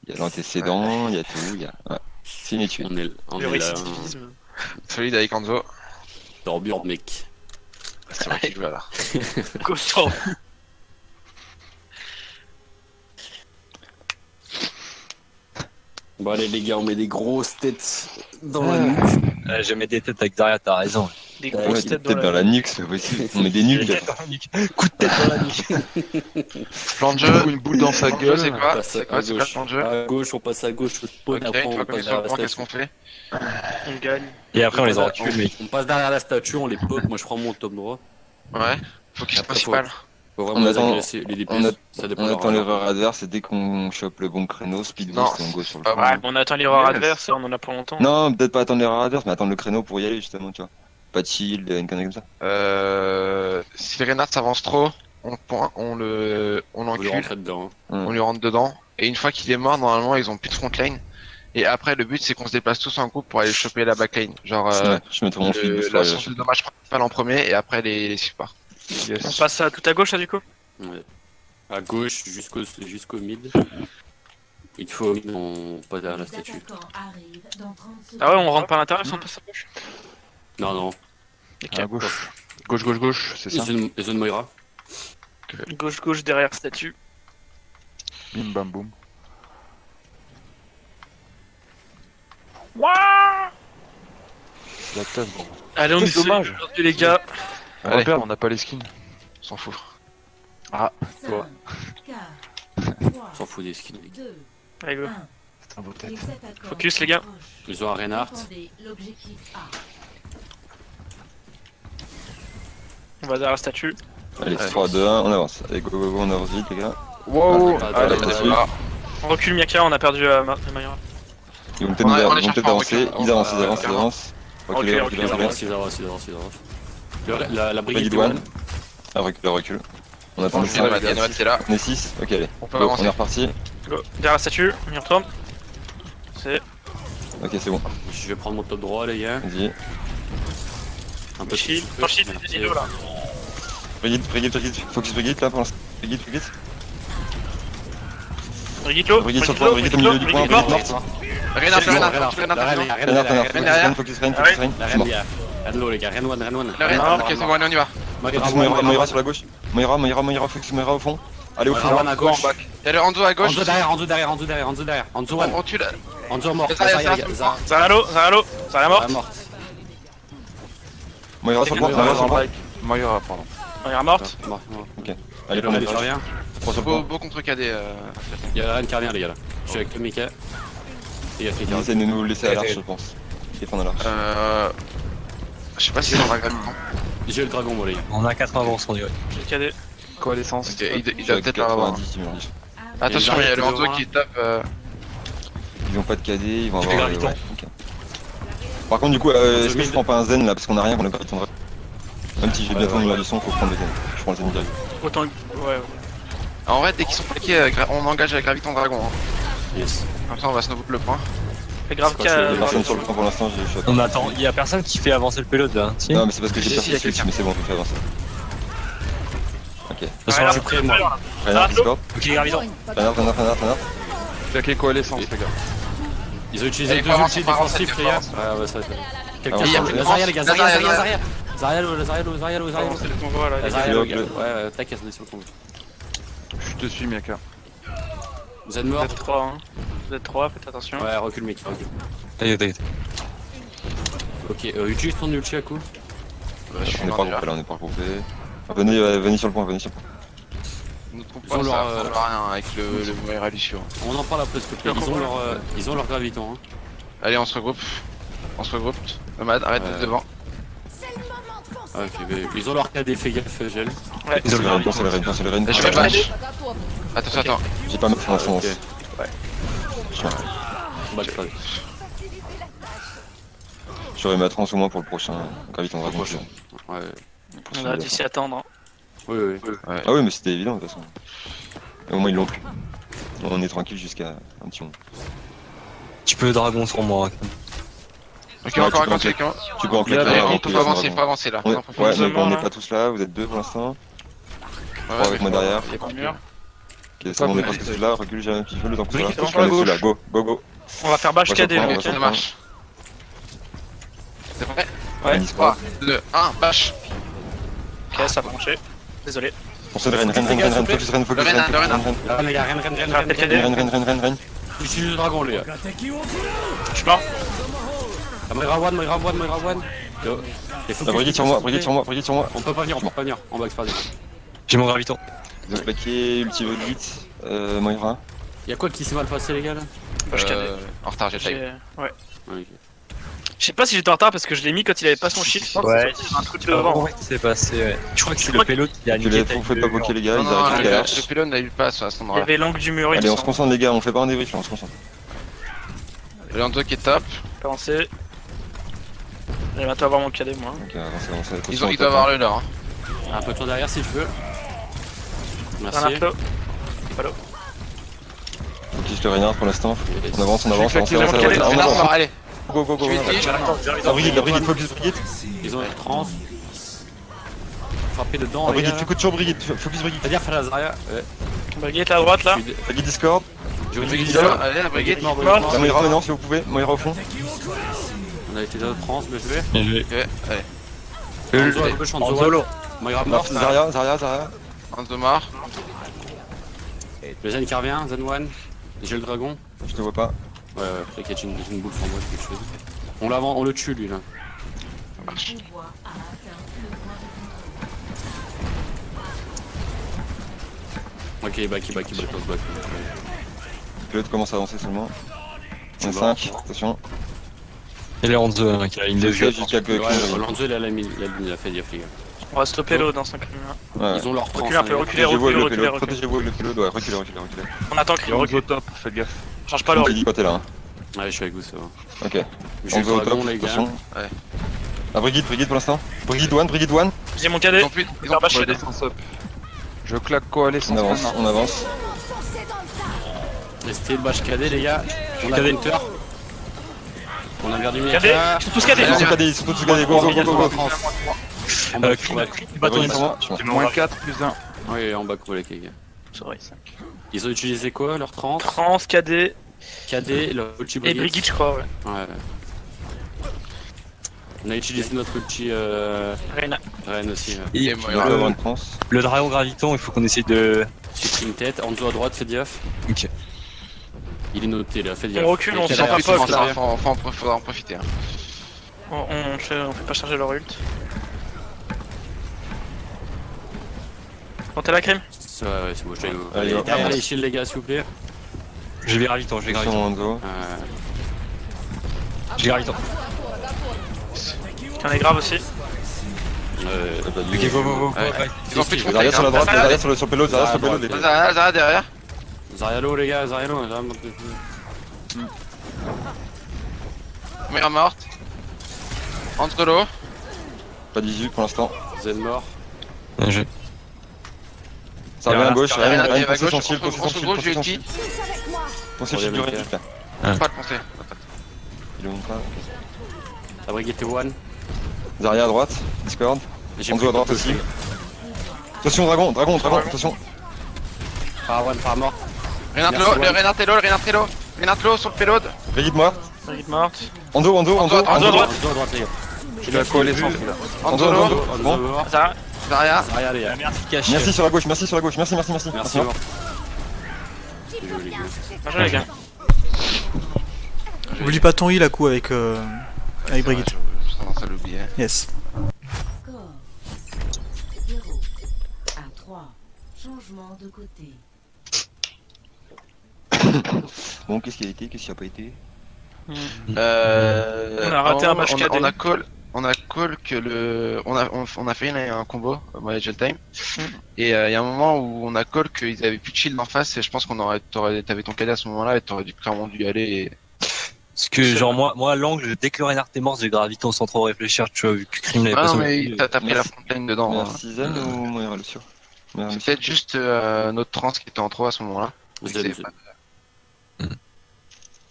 Il y a l'antécédent, il y a tout, il y a. Ouais. C'est une étude. On Le est là. récidivisme. Solide avec Anzo. Dormure, mec. C'est moi qui joue là. Cochon. Bon, allez, les gars, on met des grosses têtes dans la nuque. Je mets des têtes avec Zarya, t'as raison. Des Ouais, grosses Ouais, têtes peut-être dans la nuque, c'est pas possible. On met des nuques. Des têtes dans la nuque. Coup de tête dans la nuque. Plan de jeu. Une boule dans sa Plan de jeu, gueule. c'est On quoi passe C'est à quoi le gauche. plan de jeu? À gauche, on passe à gauche. Ok, Après, une on fois qu'on est passe sur le derrière plan, la qu'est-ce qu'on statue. fait? On gagne. Et après on les passe encule, derrière- mec. On passe derrière la statue, on les pop. Moi, je prends mon top droit. Ouais. Focus Après, principal. Faut On vraiment les attend- agresser, les déplacer. Ça dépend On de leur attend argent. l'erreur adverse et dès qu'on chope le bon créneau, speed Non, boost et on go sur le pas front. vrai. Ouais, on attend l'erreur Yes. adverse, on en a pour longtemps. Non, peut-être pas attendre l'erreur adverse, mais attendre le créneau pour y aller justement, tu vois. Pas de shield, une connerie comme ça. Si le Reinhardt s'avance trop, on On veut l'encule, rentrer dedans. on lui rentre dedans. Et une fois qu'il est mort, normalement, ils ont plus de front lane. Et après, le but, c'est qu'on se déplace tous en groupe pour aller choper la backline. Genre, Ouais, je mettrai mon speed boost pour la aller source de choper. dommage principal en premier et après les supports. On passe à tout à gauche là du coup. Ouais. À gauche, jusqu'au mid. Il faut on passe derrière la statue. Ah ouais, on rentre par l'intérieur si on passe à gauche. Non, non. À gauche. Gauche, gauche, gauche, c'est ça. Les zones Moira. Gauche derrière statue. Bim bam boum. Wouah. La tête, gros. Allez, on C'est essaie dommage. aujourd'hui les gars. On va Allez. perdre, on n'a pas les skins. On s'en fout. Toi. On s'en fout des skins. Allez go. C'est un beau tête. Focus les gars. Ils ont un Reinhardt. On va derrière la statue. Allez, Ouais. 3, 2, 1, on avance. Allez, go, go, go, on avance vite, les gars. Wow. Ah, Allez, attends, allez, attends. On recule Miyaka, on a perdu Mayra. Ils vont peut-être On nous est ils vont chercheurs, peut-être avancer. recule. Ils avancent, ils Ouais, avancent, ils clairement. avancent. Reculez, Reculez, Ils reculez, avancent, reculez. ils avancent, ils avancent, ils avancent. La brigade Brigade de one. one. Ah, recule, recule. On attend Bon, le je viens de mettre, cinq. c'est là. On est 6, ok, allez. On peut Go, avancer. on est reparti. Go. Derrière la statue, on y retourne. C'est. Ok, c'est bon. Je vais prendre mon top droit, les gars. Vas-y. Un peu Shield, de shield, des îlots là. Brigade, brigade, brigade. Focus brigade là pour l'instant. Brigade, brigade. Brigide low, Brigade sur le point, brigade au milieu du point, brigade morte. Reinhardt, C'est bon, Reinhardt, Reinhardt, Reinhardt, la reine, Reinhardt. la reine, Renard, la Renard, reine, focus derrière. Rennes, focus Rennes, focus Rennes. la Je suis mort. reine, Rennes low, les gars, Rennes one, Rennes one. Le Reinhardt, ok, c'est bon, allez, on y va. Focus Moira sur la gauche. Moira, focus Moira au fond. Allez au fond. Moira à gauche. Il y a le Hanzo à gauche. Anzo derrière, Anzo derrière, Anzo derrière, Anzo derrière. Anzo On one. recule. Anzo mort. Zarya, Zarya, Zarya, Zarya. Zarya low, Zarya morte. Zarya morte. Moira sur le point, Moira sur le point. Moira, pardon. Mayra morte. Mort, mort. Allez, Le on Rennes est qui revient. 3 sur le point. Beau contre KD. Il y a la reine qui revient, les gars là. Je suis avec toi, Mika. Et il y a Free qui Ils revient. essaient de nous laisser à l'arche, je pense. Défendre à l'arche. Je sais pas si c'est dans la graviton. J'ai le dragon, moi, les gars. On a 80% on dirait. J'ai KD. Coalescence. Ok, il Je suis doit à peut-être l'avoir. 90, ils m'ont dit. Attention, il y a le Hanzo devant, qui tape. Ils ont pas de KD, ils vont Je fais avoir. graviton. Ouais, ok. Par contre, du coup, est-ce que je prends pas un zen là parce qu'on a rien pour le graviton vrai. Même si j'ai bientôt une graviton, faut prendre le zen. Je prends le zen direct. Autant. Ouais. En vrai, dès qu'ils sont plaqués, on engage avec Graviton Dragon. Hein. Yes. Comme ça, on va snowboot le point. Fais grave C'est quoi, Il y a qu'il personne sur le point pour l'instant, j'ai shot. On attend, il y a personne qui fait avancer le pélote là. Si. Non, mais c'est parce que j'ai Si, pas si, fait y a switch, quelqu'un. mais c'est bon, on fait avancer. Ok. De toute façon, là, je suis prêt, moi. Renard, Discord. ok, graviton. Renard. Claqué coalescence, les gars. Ils ont utilisé Allez, deux faut avancer, ultis faut avancer, défensifs, faut les gars. avancer. Ouais, ouais, ça va. Quelqu'un Ah, il y a sur plus le de Zarya, les gars, Zarya, Zarya, Zarya. Zarya. Zarya low, Zarya low, Zarya low, Zarya low. C'est le convoi là. les gars. Zarya low, Zarya gars. low. Ouais, t'inquiète, on est sur le combo. Je te suis, Miyaka. Vous êtes Vous mort. êtes 3, hein. Vous êtes 3, faites attention. Ouais, recule, mec, recule. T'inquiète. Ok, utilise ton ulti à coup. Je suis On est pas mort déjà. regroupé là, on est pas regroupé. Venez sur le point, venez sur le point. Nous trompons Ils ont pas, ça leur, ressemble à rien avec le Moira Lucio. On en parle après, s'il te plaît. Ils ont leur graviton. Hein. Allez, on se regroupe. On se regroupe. Nomade, arrête d'être devant. Ah, ok, mais ils ont leur KD, fais gaffe, gel. Ouais. C'est le Rennes, c'est le Rennes. Je fais flash. Attention, attends. J'ai pas mettre mon sens. Ok. Bah, pas. J'aurais ma trans au moins pour le prochain Graviton Dragon. prochain. Ouais. On a dû s'y attendre. Hein. Oui, oui. Ah oui, mais c'était évident de toute façon. Et au moins ils l'ont plus. On est tranquille jusqu'à un petit moment. Tu peux dragon sur moi. Ok, Ouais, encore tu un peux quelqu'un. Tu peux en Il y a claquer Allez, un, on en peut plus, pas avancer, Dragon. faut avancer là. Ouais, Non, mais seulement, bon, on n'est là. pas tous là, vous êtes deux pour l'instant. Ouais, avec moi derrière. Il y a pas de mur. Ok, c'est bon, on est presque tous là, recule, j'ai un petit peu le temps que ça. Brigitte, Je sur la suis là, gauche. go, go, go. On va faire bâche Ouais, KD, ça prend, ok. ouais, Ça marche. C'est vrai. Ouais. 3, 2, 1, bâche. Ok, ça a branché. Désolé. On se Ren, focus, Ren, focus, Le Ren, le Ren. Ah, les gars, Je rappelle KD. Ren. Je suis le dragon, les gars. Je suis mort. Ah, Moira one. Yo. Et faut que- Brigitte sur moi, Brigitte sur moi. On peut pas venir, on va exploser. J'ai mon graviton. Ils ont claqué, ulti vite, Moira. Y'a quoi qui s'est mal passé, les gars là? Bâche KD. En retard, j'ai taille. Ouais. Ah, ok. Je sais pas si j'étais en retard parce que je l'ai mis quand il avait pas son shield. Je pense Ouais. que c'est un truc devant. Qu'est-ce qui s'est passé, ouais. Je crois que c'est Je le crois payload qui a Tu les niqué. faites pas poker les gars, Non, ils non, arrivent le derrière. pylône n'a eu pas à cet Il y endroit-là. avait l'angle du mur. Allez, on se concentre les gars, on fait pas un débrief là, on se concentre. Le Lando qui est top. Avancé. J'aimerais bientôt avoir mon KD moi. Ok, avancez. Ils doivent avoir le leur. Un peu de tour derrière si tu veux. Un Merci. inflow. Focus le Reinhardt pour l'instant. On avance. Allez. Go. Je suis dit. La Brigitte, focus Brigitte. Ils ont une trans. Frapper dedans, les Brigitte, gars. focus sur Brigitte, focus Brigitte. C'est-à-dire faire la Zarya. Ouais. Brigitte à droite là. Brigitte Discord. J'ai une Brigitte, Brigitte. Allez, la Brigitte. Mort. La Moira maintenant si vous pouvez, Moira au fond. On a été dans notre trans, mais je vais. Bien joué. Ok, allez. Hanzo à gauche, Hanzo En solo. Moira mort. Zarya. Hanzo mort. Le Zen qui revient, Zen One. J'ai le dragon. Je te vois pas. Ouais, t'inquiète, j'ai une boule sur moi, quelque chose. On le tue lui là. Ça marche. Ok, back. L'autre commence à avancer seulement. On est Tu 5, attention. Et les Hanzo qui a une Je des sais jusqu'à que. Ouais, Lanzo il a la mine, il a fait gaffe les gars. On va stopper l'eau dans 5 minutes. Ouais. Ils ont leur trans. Reculez un peu, hein, reculez. Protégez-vous avec le pilote, ouais, reculez. On attend qu'il recule. top, faites gaffe. Change pas l'eau. Brigitte, quand t'es là. Hein. Ouais, je suis avec vous, ça va. Ok. J'ai On le va au top, dragon les gars. attention. Ouais. Ah, Brigitte pour l'instant. Brigitte one. J'ai mon Ils KD. ont plus. Ils ont Faire bâche KD. Coalescence up. Je claque coalescence maintenant. On avance. Restez le bâche KD les gars. On a KD. Counter. On a perdu KD. Mika. Ils sont tous KD. Ils sont tous KD, go. En bas, Brigitte sur moi. Moins 4 plus 1. Oui, en bas les gars. Sorry. Ils ont utilisé quoi leur 30 Trans, KD KD, leur ulti et Brigitte je crois ouais. Ouais. On a utilisé notre ulti Reina. Ren aussi. Ouais. Et Et Il va avoir une transe. le dragon graviton, il faut qu'on essaye de. J'ai pris une tête, Hanzo à droite, fais gaffe. Ok. Il est noté là, fais gaffe. On recule, on Et se Kala, sent pas commence poke, à là. arriver. Faudra en profiter. Hein. On fait pas charger leur ult. Quand t'es là crème. Ouais, c'est bon, je t'ai Allez, hop. Allez, shield les gars, s'il vous plaît. Je vais graviton. Attention Hanzo. J'ai graviton. Qui en est grave aussi. Ok, go. Ouais. Ils ont plus de Steve. Zarya sur la droite, Zarya Zarya sur le payload, Zarya sur le payload. Zara derrière. Zaryalo les gars, Zaryalo. Moira morte. Entre l'eau. Pas 18 pour l'instant. Zen mort. Bien joué. Ça revient à gauche, Rien Ren, arrive à pensez gauche. son shield, On se gauche, j'ai ulti. Pensez le shield du Ren, là. Pas le penser. Il est où pas. La Brigitte est one. Zarya à droite, Discord. J'ai Hanzo à droite pris aussi. Attention, dragon, attention. Par one, par mort. Renard sur le payload. Brigitte morte. Brigitte morte. Hanzo à droite. Hanzo à droite les gars. J'ai la coalescence là. Hanzo, Hanzo Bon. mort. Zara. Zarya. Zarya les gars. Merci caché. Merci sur la gauche, merci. Merci mort. Bien joué les gars. Oublie pas ton heal à coup avec Brigitte. J'ai tendance à l'oublier. Yes. Score 0 à 3. Changement de côté. Bon, qu'est-ce qui a été, qu'est-ce qui a pas été? On a raté un match cadet. On a call que on a fait un combo moi et Geltime et il y a un moment où on a call qu'ils avaient plus de shield en face et je pense t'avais ton cadet à ce moment-là et t'aurais clairement dû y aller et... Parce que genre moi à l'angle, dès que le Reinhardt est mort, j'ai graviton sans trop réfléchir, tu vois, vu que Krim l'avait Ah pas non sur mais le- t'as pris la frontline dedans. hein. Merci Zen ou Moira le sûr? C'est peut-être juste notre trans qui était en trop à ce moment-là. Zen,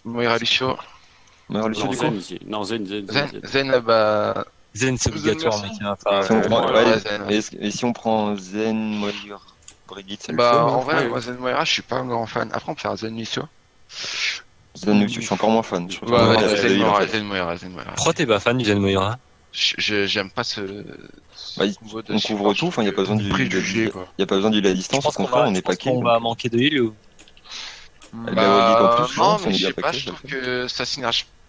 Moira Lucio. Moira le sûr Non, du coup? Zen ici. Non, Zen. Zen bah... Zen c'est obligatoire mec. Hein, Si on prend- ouais, Zen. et si on prend Zen, Moira, Brigitte, ça le Bah, fait, en non vrai, ouais. moi, Zen Moira, je suis pas un grand fan. Après, on peut faire Zen Mission. Zen, je suis encore moins fan. Je Ouais, préfère ouais, la Zen Zen, en Moira, fait. Zen Moira, Zen Moira. Pourquoi t'es pas fan du Zen Moira? J'aime pas ce. Bah, combo de on support. couvre tout, enfin, il n'y a pas besoin du. Préjugé, quoi. Il y a pas besoin de la Je distance, au pense qu'on contraire, va, on je est pense paquet. qu'on va manquer de heal ou... Elle va au geek en plus, non, si on mais est je bien sais pas, paquet, je ça trouve fait. que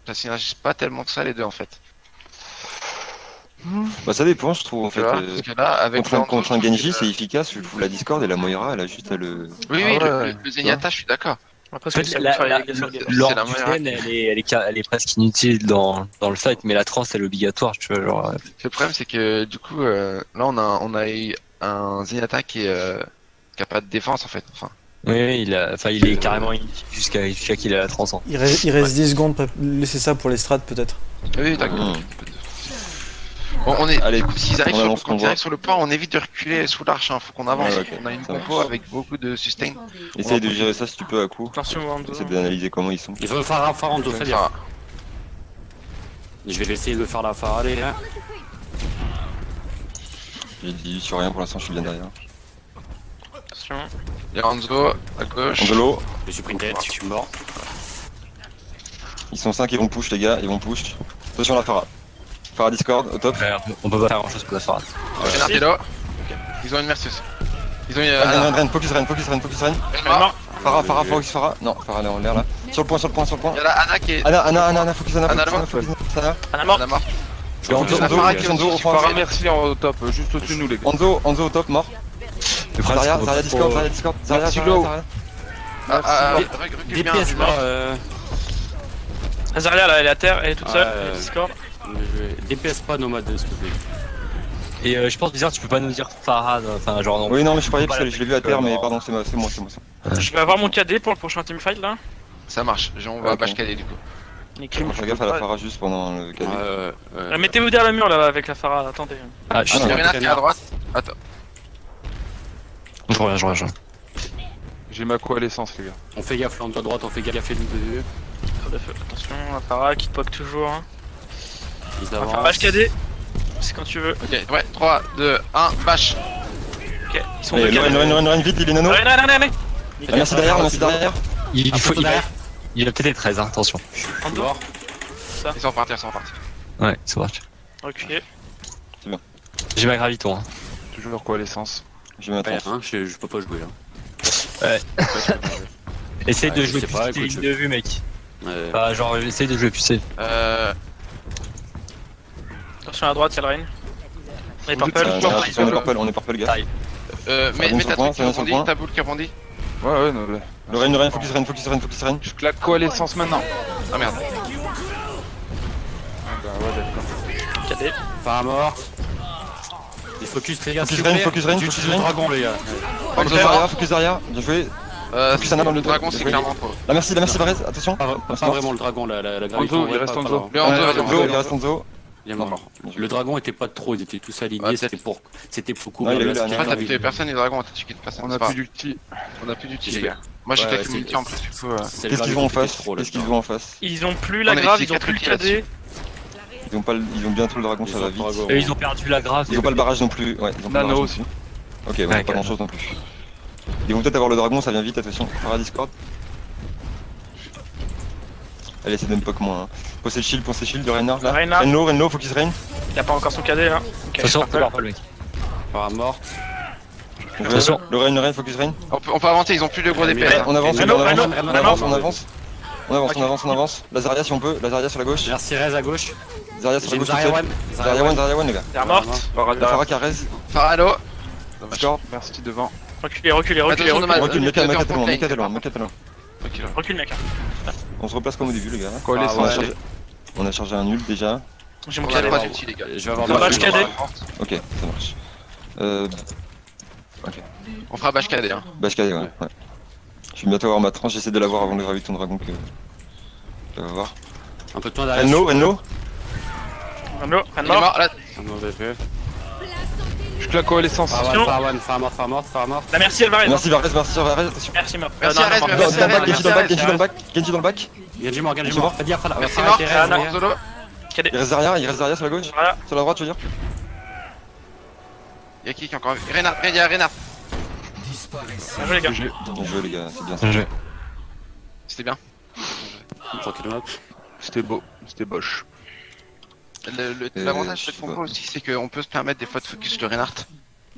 ça synergise pas tellement que ça les deux en fait. Bah, ça dépend, je trouve, en Tu fait. vois, parce que là, avec Contre un Leandro, je Genji, trouve c'est que- efficace, je fous la Discord et la Moira, elle a juste à le. Oui, Ah oui, ouais. le Zenyatta, je suis d'accord. Après, En c'est fait, ça pour faire les dégâts sur le game. C'est l'ordre la du Moira. Zen, elle est presque inutile dans le fight, mais la trance, elle est obligatoire, tu vois, genre... Le problème, c'est que du coup, là, on a eu un Zenyatta qui a pas de défense en fait. Enfin, Oui, il est carrément inutile jusqu'à qu'il ait la trance. Il reste 10 secondes, laissez ça pour les strats peut-être. oui, d'accord. Mmh. Bon, on est. Allez, Du coup, s'ils arrivent on sur, avance, quand on ils voit. arrivent sur le point, on évite de reculer sous l'arche. Hein. Faut qu'on avance. Ouais, ok, On a une ça compo marche. avec beaucoup de sustain. Essaye de gérer ça si tu peux à coup. Attention, Wando. Essaye d'analyser comment ils sont. Il faut faire la Farah, on doit très bien. Enfin, Je vais essayer de faire la Farah, allez, hein. J'ai dit sur rien pour l'instant, je suis bien derrière. Attention. il y a Hanzo à gauche. Angelo, Je suis pris une tête, je suis mort. ils sont 5, ils vont push les gars, ils vont push. Attention la Farah. Farah Discord, au top. Ouais, on peut pas faire grand chose pour la faire. Renardello. Ils ont une Mercedes. Ils ont une. Ren, focus Ren. Mort. Farah, focus Farah. Non, Farah elle est en l'air là. Sur le point. Il y a la Anna qui est. Anna, focus Anna, Anna, focus Anna. Anna mort. Anna mort. Anzo, La Farah qui est Anzo, au-dessus, Anzo, Farah, merci au top, juste au-dessus de nous, les gars. Anzo au top, mort. Le problème, Zarya, c'est qu'on Zarya peut Discord, pas- Zarya. Silo. Recule bien. DPS, du là, mort. Azaria, là, elle est à terre, elle est toute seule. Ouais, Elle est Discord. DPS pas nomade, s'il te plaît. Et je pense bizarre, tu peux pas nous dire Farah, enfin genre non. Oui, non, mais je croyais parce que Pas je l'ai vu à terre, mais non. pardon, c'est moi. Je vais avoir mon KD pour le prochain teamfight là. Ça marche. On va Ok. bashcader du coup. Nickel. Fais gaffe à la Farah juste pendant le KD. Mettez-vous derrière le mur là avec la Farah, attendez. Ah, je Ah, suis non. Il y a Renard qui est à droite. Attends. je reviens. J'ai ma coalescence, les gars. On fait gaffe, là, on doit droite, on fait gaffe, nous deux. Attention, la Farah qui poke toujours. Hein. Ils On va avancent. faire bash KD. C'est quand tu veux. Ok, ouais, 3, 2, 1, bash. Ok, ils sont Allez, deux KD. Loren, vite, il est nano. Allez. Ah, merci derrière. Il faut derrière. il a peut-être les 13, hein, attention. En deux. Mort. Ils sont repartis. Ouais, c'est vrai. Reculez. J'ai ma graviton. Hein. Toujours coalescence. Je vais Ouais, m'attendre. hein, je peux pas jouer là. Essaye Ouais, de je jouer sais plus pas, tes écoute, lignes de vue, mec. Ouais. Enfin, genre, essaye de jouer plus safe. Attention à droite, il y a le Rain. On est Vous purple. On est purple, gars. Mais sur le ta point, boule qui sur le point. rebondit, ta boule qui rebondit. Ouais, non, mais... Loren, focus Ren. Je claque coalescence maintenant. Ah merde. Ah bah ouais, d'accord. KD. Farah mort. Et focus, les gars. Focus s'il vous Rain, plaît. focus Rain, J'utilise focus le Rain. dragon, les gars. Focus Zarya, bien joué. Focus Anna dans le dragon, dos. c'est clairement trop. La merci Varese, attention. Pas vraiment le dragon, la gravité. Anzo, en vrai, il reste pas Anzo. là. Le Il reste Anzo. Il est mort. Le dragon était pas trop, ils étaient tous alignés, Ouais, c'était pour Ouais, couvrir il a eu la la skin. Ouais, t'as tué personne, les dragons, t'as tué personne. On c'est a pas plus grave. d'ulti. On a plus d'ulti, J'ai- les gars. Moi j'ai Ouais, quelques c'est- multi en plus, du coup. Qu'est-ce qu'ils ont en face Qu'est-ce qu'ils ont en face Ils ont plus la On a grave, utilisé ils ont plus le 4 KD. Ils ont bientôt le dragon, ça va vite. Et ils ont perdu la grave. Ils ont pas le barrage non plus. Ouais, ils ont pas le Nano barrage non plus. Ok, ouais, Ouais, pas grand chose non plus. Ils vont peut-être avoir le dragon, ça vient vite, attention. Farah Discord. Allez, c'est poke moins. Hein. Pensez shield de Reinhardt là. Reinhardt. Renlo, focus Rain. Il a pas encore son KD là. Ok, Attention, purple. c'est pas le mec. Farah mort. Attention. Le Rain, focus Rain. On peut avancer, ils ont plus de gros DPS. hein. On avance, Reno, on avance, Reno, on avance. On avance. La Zarya si on peut, la Zarya sur la gauche. Merci Rez à gauche. Zarya sur J'ai la une gauche. Zarya One. Zarya One les gars. Elle est morte. La Farah qui a raise. Faralo. Discord. Merci devant. Reculez. Attention, dommage. Recule, T'es en front lane. mec loin. Recule mec. On se replace comme au début les gars. Coalescence. On a chargé un nul déjà. J'ai mon On a KD. pas d'ulti, les gars. Je vais avoir On va le KD. Ok, ça marche. On fera bashcader. Hein. Bashkade, ouais. Je vais bientôt avoir ma tranche, j'essaie de l'avoir avant le graviton dragon que. On va voir. un peu de temps derrière. Renlo. Reno, Il est mort. mort, là. Je claque coalescence. Farah mort. La merci, elle va Merci Varese, attention. Merci mort. Merci, Non, Arès, non, merci, Dans le back, Arès, Genji dans le back, merci, Genji dans le back. Genji mort. mort. Fais dire Farah. Merci Farah mort. qui reste Anna. derrière. Solo. KD. Il reste Zarya sur la gauche. Voilà. Sur la droite, tu veux dire. Y'a qui encore Renard, il y a Renard. Bien joué, les gars. Bien joué les gars, c'est bien ça. Bien joué. C'était bien. Tranquillement. C'était beau, c'était boche. L'avantage je de sais ce combo pas. aussi, c'est qu'on peut se permettre des fois de focus le Reinhardt.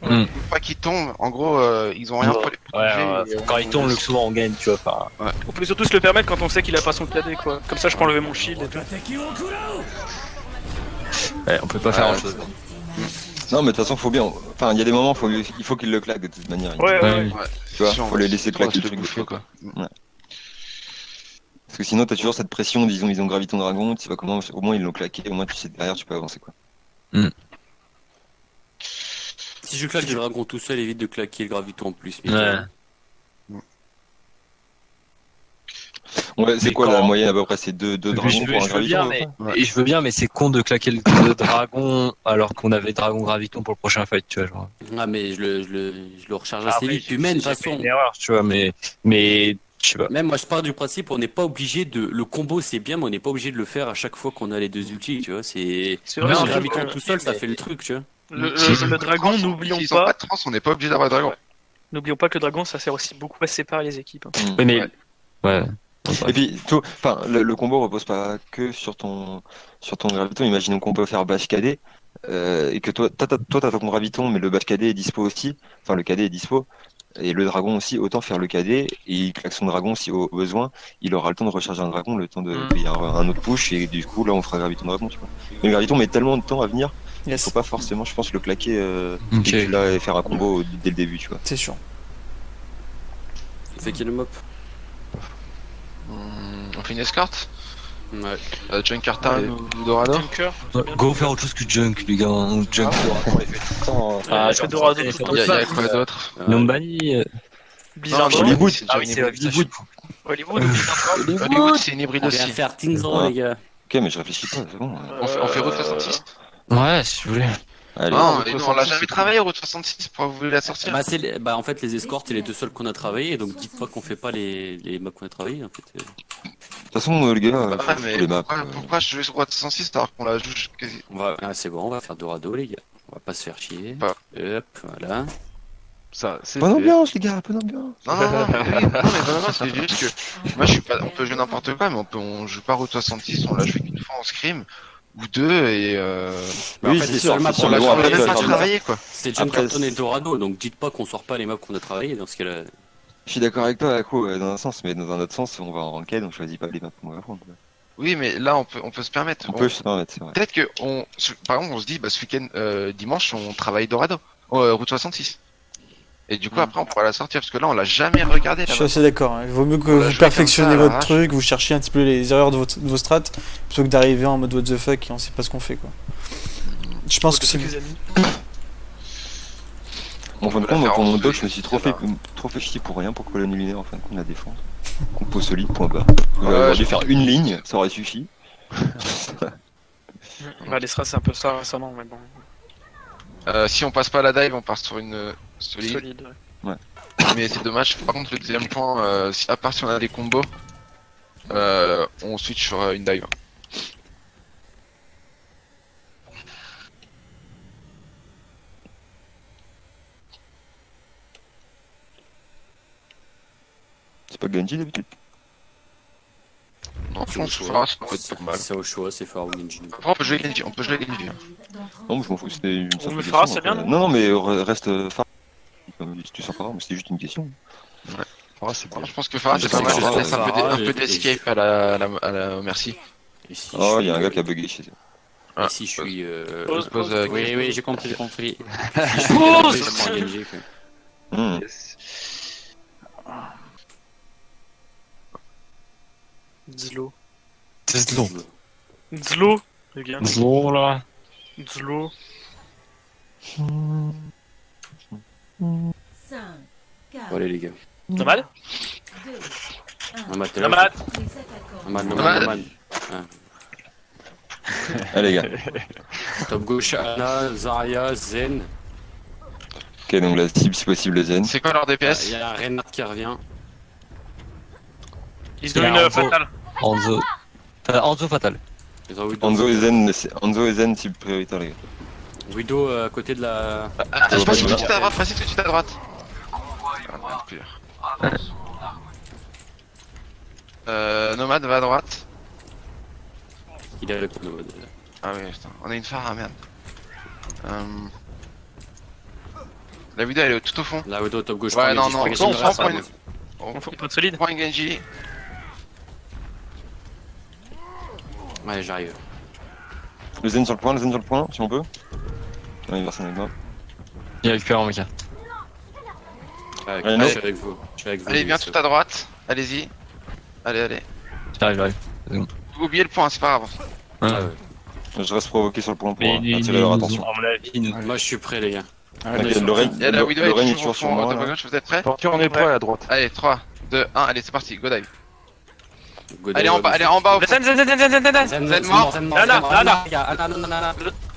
Mm. Une fois qu'ils tombent, en gros, ils ont rien pour les protéger. Quand il tombe, le souvent on gagne, tu vois. Enfin, On peut surtout se le permettre quand on sait qu'il a pas son KD, quoi. Comme ça, je peux enlever mon shield et tout. ouais, on peut pas faire grand chose. Non mais de toute façon faut bien. Enfin il y a des moments il faut qu'il le claque de toute manière. Ouais, ouais, ouais. Tu vois, Sûr, faut les laisser claquer le truc. bouffer, quoi. Parce que sinon t'as toujours cette pression, disons ils ont gravi ton dragon, tu sais pas comment, au moins ils l'ont claqué, au moins tu sais derrière tu peux avancer quoi. Si je claque le dragon tout seul, évite de claquer le graviton en plus. Ouais. Ouais, c'est Mais quoi quand- la moyenne à peu près? C'est deux dragons pour un je veux graviton bien, à peu près mais, et je veux bien, mais c'est con de claquer le dragon alors qu'on avait dragon graviton pour le prochain fight, tu vois. Genre. Ah, mais je le recharge assez Après, vite. Puis même, de toute j'ai fait façon, une erreur, tu vois, mais je sais pas. même moi je pars du principe, on n'est pas obligé de. Le combo c'est bien, mais on n'est pas obligé de le faire à chaque fois qu'on a les deux ultis, tu vois. C'est. C'est Même vrai, un c'est graviton vrai. tout seul, ça fait le truc, tu vois. Le dragon, n'oublions S'ils ont pas pas. de trans, on n'est pas obligé d'avoir de dragon. N'oublions pas que le dragon, ça sert aussi beaucoup à séparer les équipes. Hein. Mm. Oui, mais. Ouais. Et puis, enfin, le combo repose pas que sur ton graviton. Imaginons qu'on peut faire bash KD et que toi, t'as ton graviton, mais le bash KD est dispo aussi. Enfin, le KD est dispo et le dragon aussi. Autant faire le KD et il claque son dragon si au besoin. Il aura le temps de recharger un dragon, le temps de qu'il y a un autre push et du coup là on fera graviton dragon. Tu vois. Mais le graviton met tellement de temps à venir. Yes, Faut pas forcément, je pense, le claquer Ok. et puis là et faire un combo dès le début, tu vois. c'est sûr. C'est qui le mop? On fait une escorte Ouais. Junk Artan Allez. ou Dorado Junker. Go faire autre chose que Junk, les gars. Junk, on les fait tout le temps. Ah, je fais Dorado tout le temps. Il y a quoi d'autre Lombani. Blizzard. Non, Hollywood. c'est Ah déjà oui, une c'est vrai, hybride. Hollywood. Hollywood ou Blizzard. Hollywood, c'est une hybride On aussi. vient faire Team Zero, Ouais. les gars. Ok, mais je réfléchis pas, c'est bon. On fait Route 66 Ouais, si vous voulez. Allez. Non, Route et nous, on 66, l'a jamais c'est travaillé, Route 66, pourquoi vous voulez la sortir Bah, en fait, les escortes, c'est les deux seuls qu'on a travaillé, donc dites pas qu'on fait pas les maps qu'on a travaillé, en fait. De toute façon, les gars, Ah, faut mais les maps. pourquoi je joue sur Route 66 alors qu'on la joue quasi... C'est bon, on va faire Dorado, les gars. On va pas se faire chier. Pas. Hop, voilà. Ça, c'est Bonne fait. ambiance, les gars, bonne ambiance. Non, mais c'est juste que moi je suis pas, on peut jouer n'importe quoi, mais on joue pas Route 66, on l'a joué qu'une fois en scrim ou deux et Mais en Oui, fait, c'est les sûr, seules maps c'est sûr, qu'on mais a bon, on après, l'a travaillé, tu même vas pas faire travaillé quoi. c'est John Après, Carton et Dorado, donc dites pas qu'on sort pas les maps qu'on a travaillé dans ce cas-là. Je suis d'accord avec toi, Ako, dans un sens, mais dans un autre sens, on va en ranked, on choisit pas les maps qu'on va prendre. Oui, mais là on peut se permettre. On peut se permettre, c'est vrai. Peut-être que par exemple, on se dit, bah ce week-end, dimanche, on travaille Dorado, Route 66. Et du coup, après, on pourra la sortir parce que là, on l'a jamais regardé. Je La suis map. assez d'accord. Hein. Il vaut mieux que On l'a vous joué comme perfectionnez ça, à votre l'arrache. truc, vous cherchiez un petit peu les erreurs de vos strats, plutôt que d'arriver en mode what the fuck et on sait pas ce qu'on fait quoi. Je pense que c'est les amis. En fin de peut la compte, dans faire ton en doc, deux, je me suis ça va. trop fait chier pour rien pour colonne lunaire en fin de compte la défense. Compo solide, point bas. Vous Ouais, auriez je dû faire une ligne, ça aurait suffi. Bah, les strats, c'est un peu ça récemment, mais bon. Si on passe pas la dive, on part sur une solide. Solide. Ouais. Mais c'est dommage. Par contre, le deuxième point, à part si on a des combos, on switch sur une dive. C'est pas Genji d'habitude. Non, C'est au on choix. fera, ça peut être pas mal. C'est au choix, c'est Far Engine. Après, on peut jouer Genji, hein. Non, mais je m'en fous, c'était une simple me question, fera, c'est après. bien, Non, non, mais reste phare. Si tu sens pas, mais c'était juste une question. Ah, c'est bien. Je pense que Farah, Je c'est sais pas mal. que Ça je laisse sais un peu Farah, un peu et- d'escape à la merci. Et si Oh, je il y a un suis- gars qui a bugué chez eux. Ah. Et si je suis. Pause, pose, pause, Oui, pause. oui, j'ai compris, j'ai compris. Pause. C'est pas Genji, quoi. Hmm. Zlo. C'est long. Zlo. Les gars. Long là. Zlo. 5, 4, Bon, allez, les gars. Nomade 2, 1. Nomade, t'es là. Nomade. Les attaquants. Nomade, Nomade. nomade. Allez, les gars. Top gauche, Anna, Zarya, Zen. Ok, donc la cible, si possible, Zen. C'est quoi leur Il DPS? y a Reinhardt qui revient. Ils Il ont y a une Anzo. fatale. Anzo. Anzo fatal. Ils ont Anzo et Zen, Anzo et Zen, cible prioritaire, les gars. Widow à côté de la. Je passe tout de suite à droite, passez tout de suite à droite. clear. Nomade va à droite. Il est avec le mode. Ah oui, putain, on a une phare, ah merde. La vidéo elle est tout au fond. Là, au top gauche. Ouais, prends non, Genji, non, je prends on prend Genji, une. ça, On On faut pas de solide. prend une Genji. Ouais, j'arrive. Le zen sur le point, si on peut. Ouais, personne avec moi. Il récupère en mecha. Ouais, Allez, je no. suis avec vous. Je suis avec vous. Allez, viens tout à droite. Allez-y. Allez. J'arrive. Oubliez le point, c'est pas grave. Ah, ouais. Je reste provoqué sur le point pour Mais attirer leur attention. à mon avis, ils nous- Moi, je suis prêt, les gars. Ok, Lorraine Il y a la Widow Lorraine est est toujours sur au moi. top à là. gauche, vous êtes prêts? Partir, on est prêt à droite. Allez, 3, 2, 1, allez, c'est parti, go dive. Go Allez, down, en bas, allez, en bas au fond. Zen. Zen mort. Anna.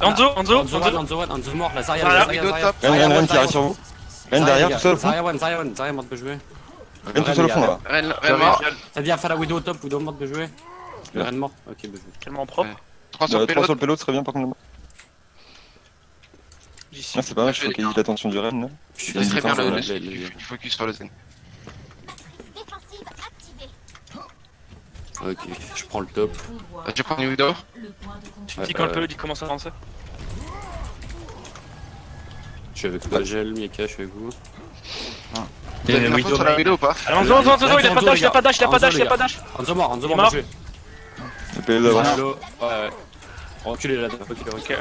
Anzo. Anzo mort, la Zarya, Zarya, la Zarya, Widow Zarya. top. Ren qui arrive sur vous. Ren derrière, tout seul au fond. Zarya monte de jouer. Ren tout seul au fond là. Ren mort. Ça vient faire la Widow au top, Widow monte de jouer. Le Ren mort. Ok, bah jouer. Tellement propre. 3 sur le 3 pélo. sur le pélo, ce serait bien par contre. Ah, c'est pas mal, je focalise l'attention du Ren là. Je suis Il y a une Très bien, différence, le focus sur le zen. Ok, je prends le top. Pouvoir. Tu prends une Widow. Le point de contrôle. Ouais, Dis quand le pelot dit commence à avancer. Je suis avec Magel, Mieka, je suis avec vous. Vous avez une info sur la Widow ou pas? Allez, Anzo, il a pas dash, il a pas dash. Anzo mort, Il est de mort. jouer. Le pélo d'avance. Ouais. Reculez là, reculez. Ok.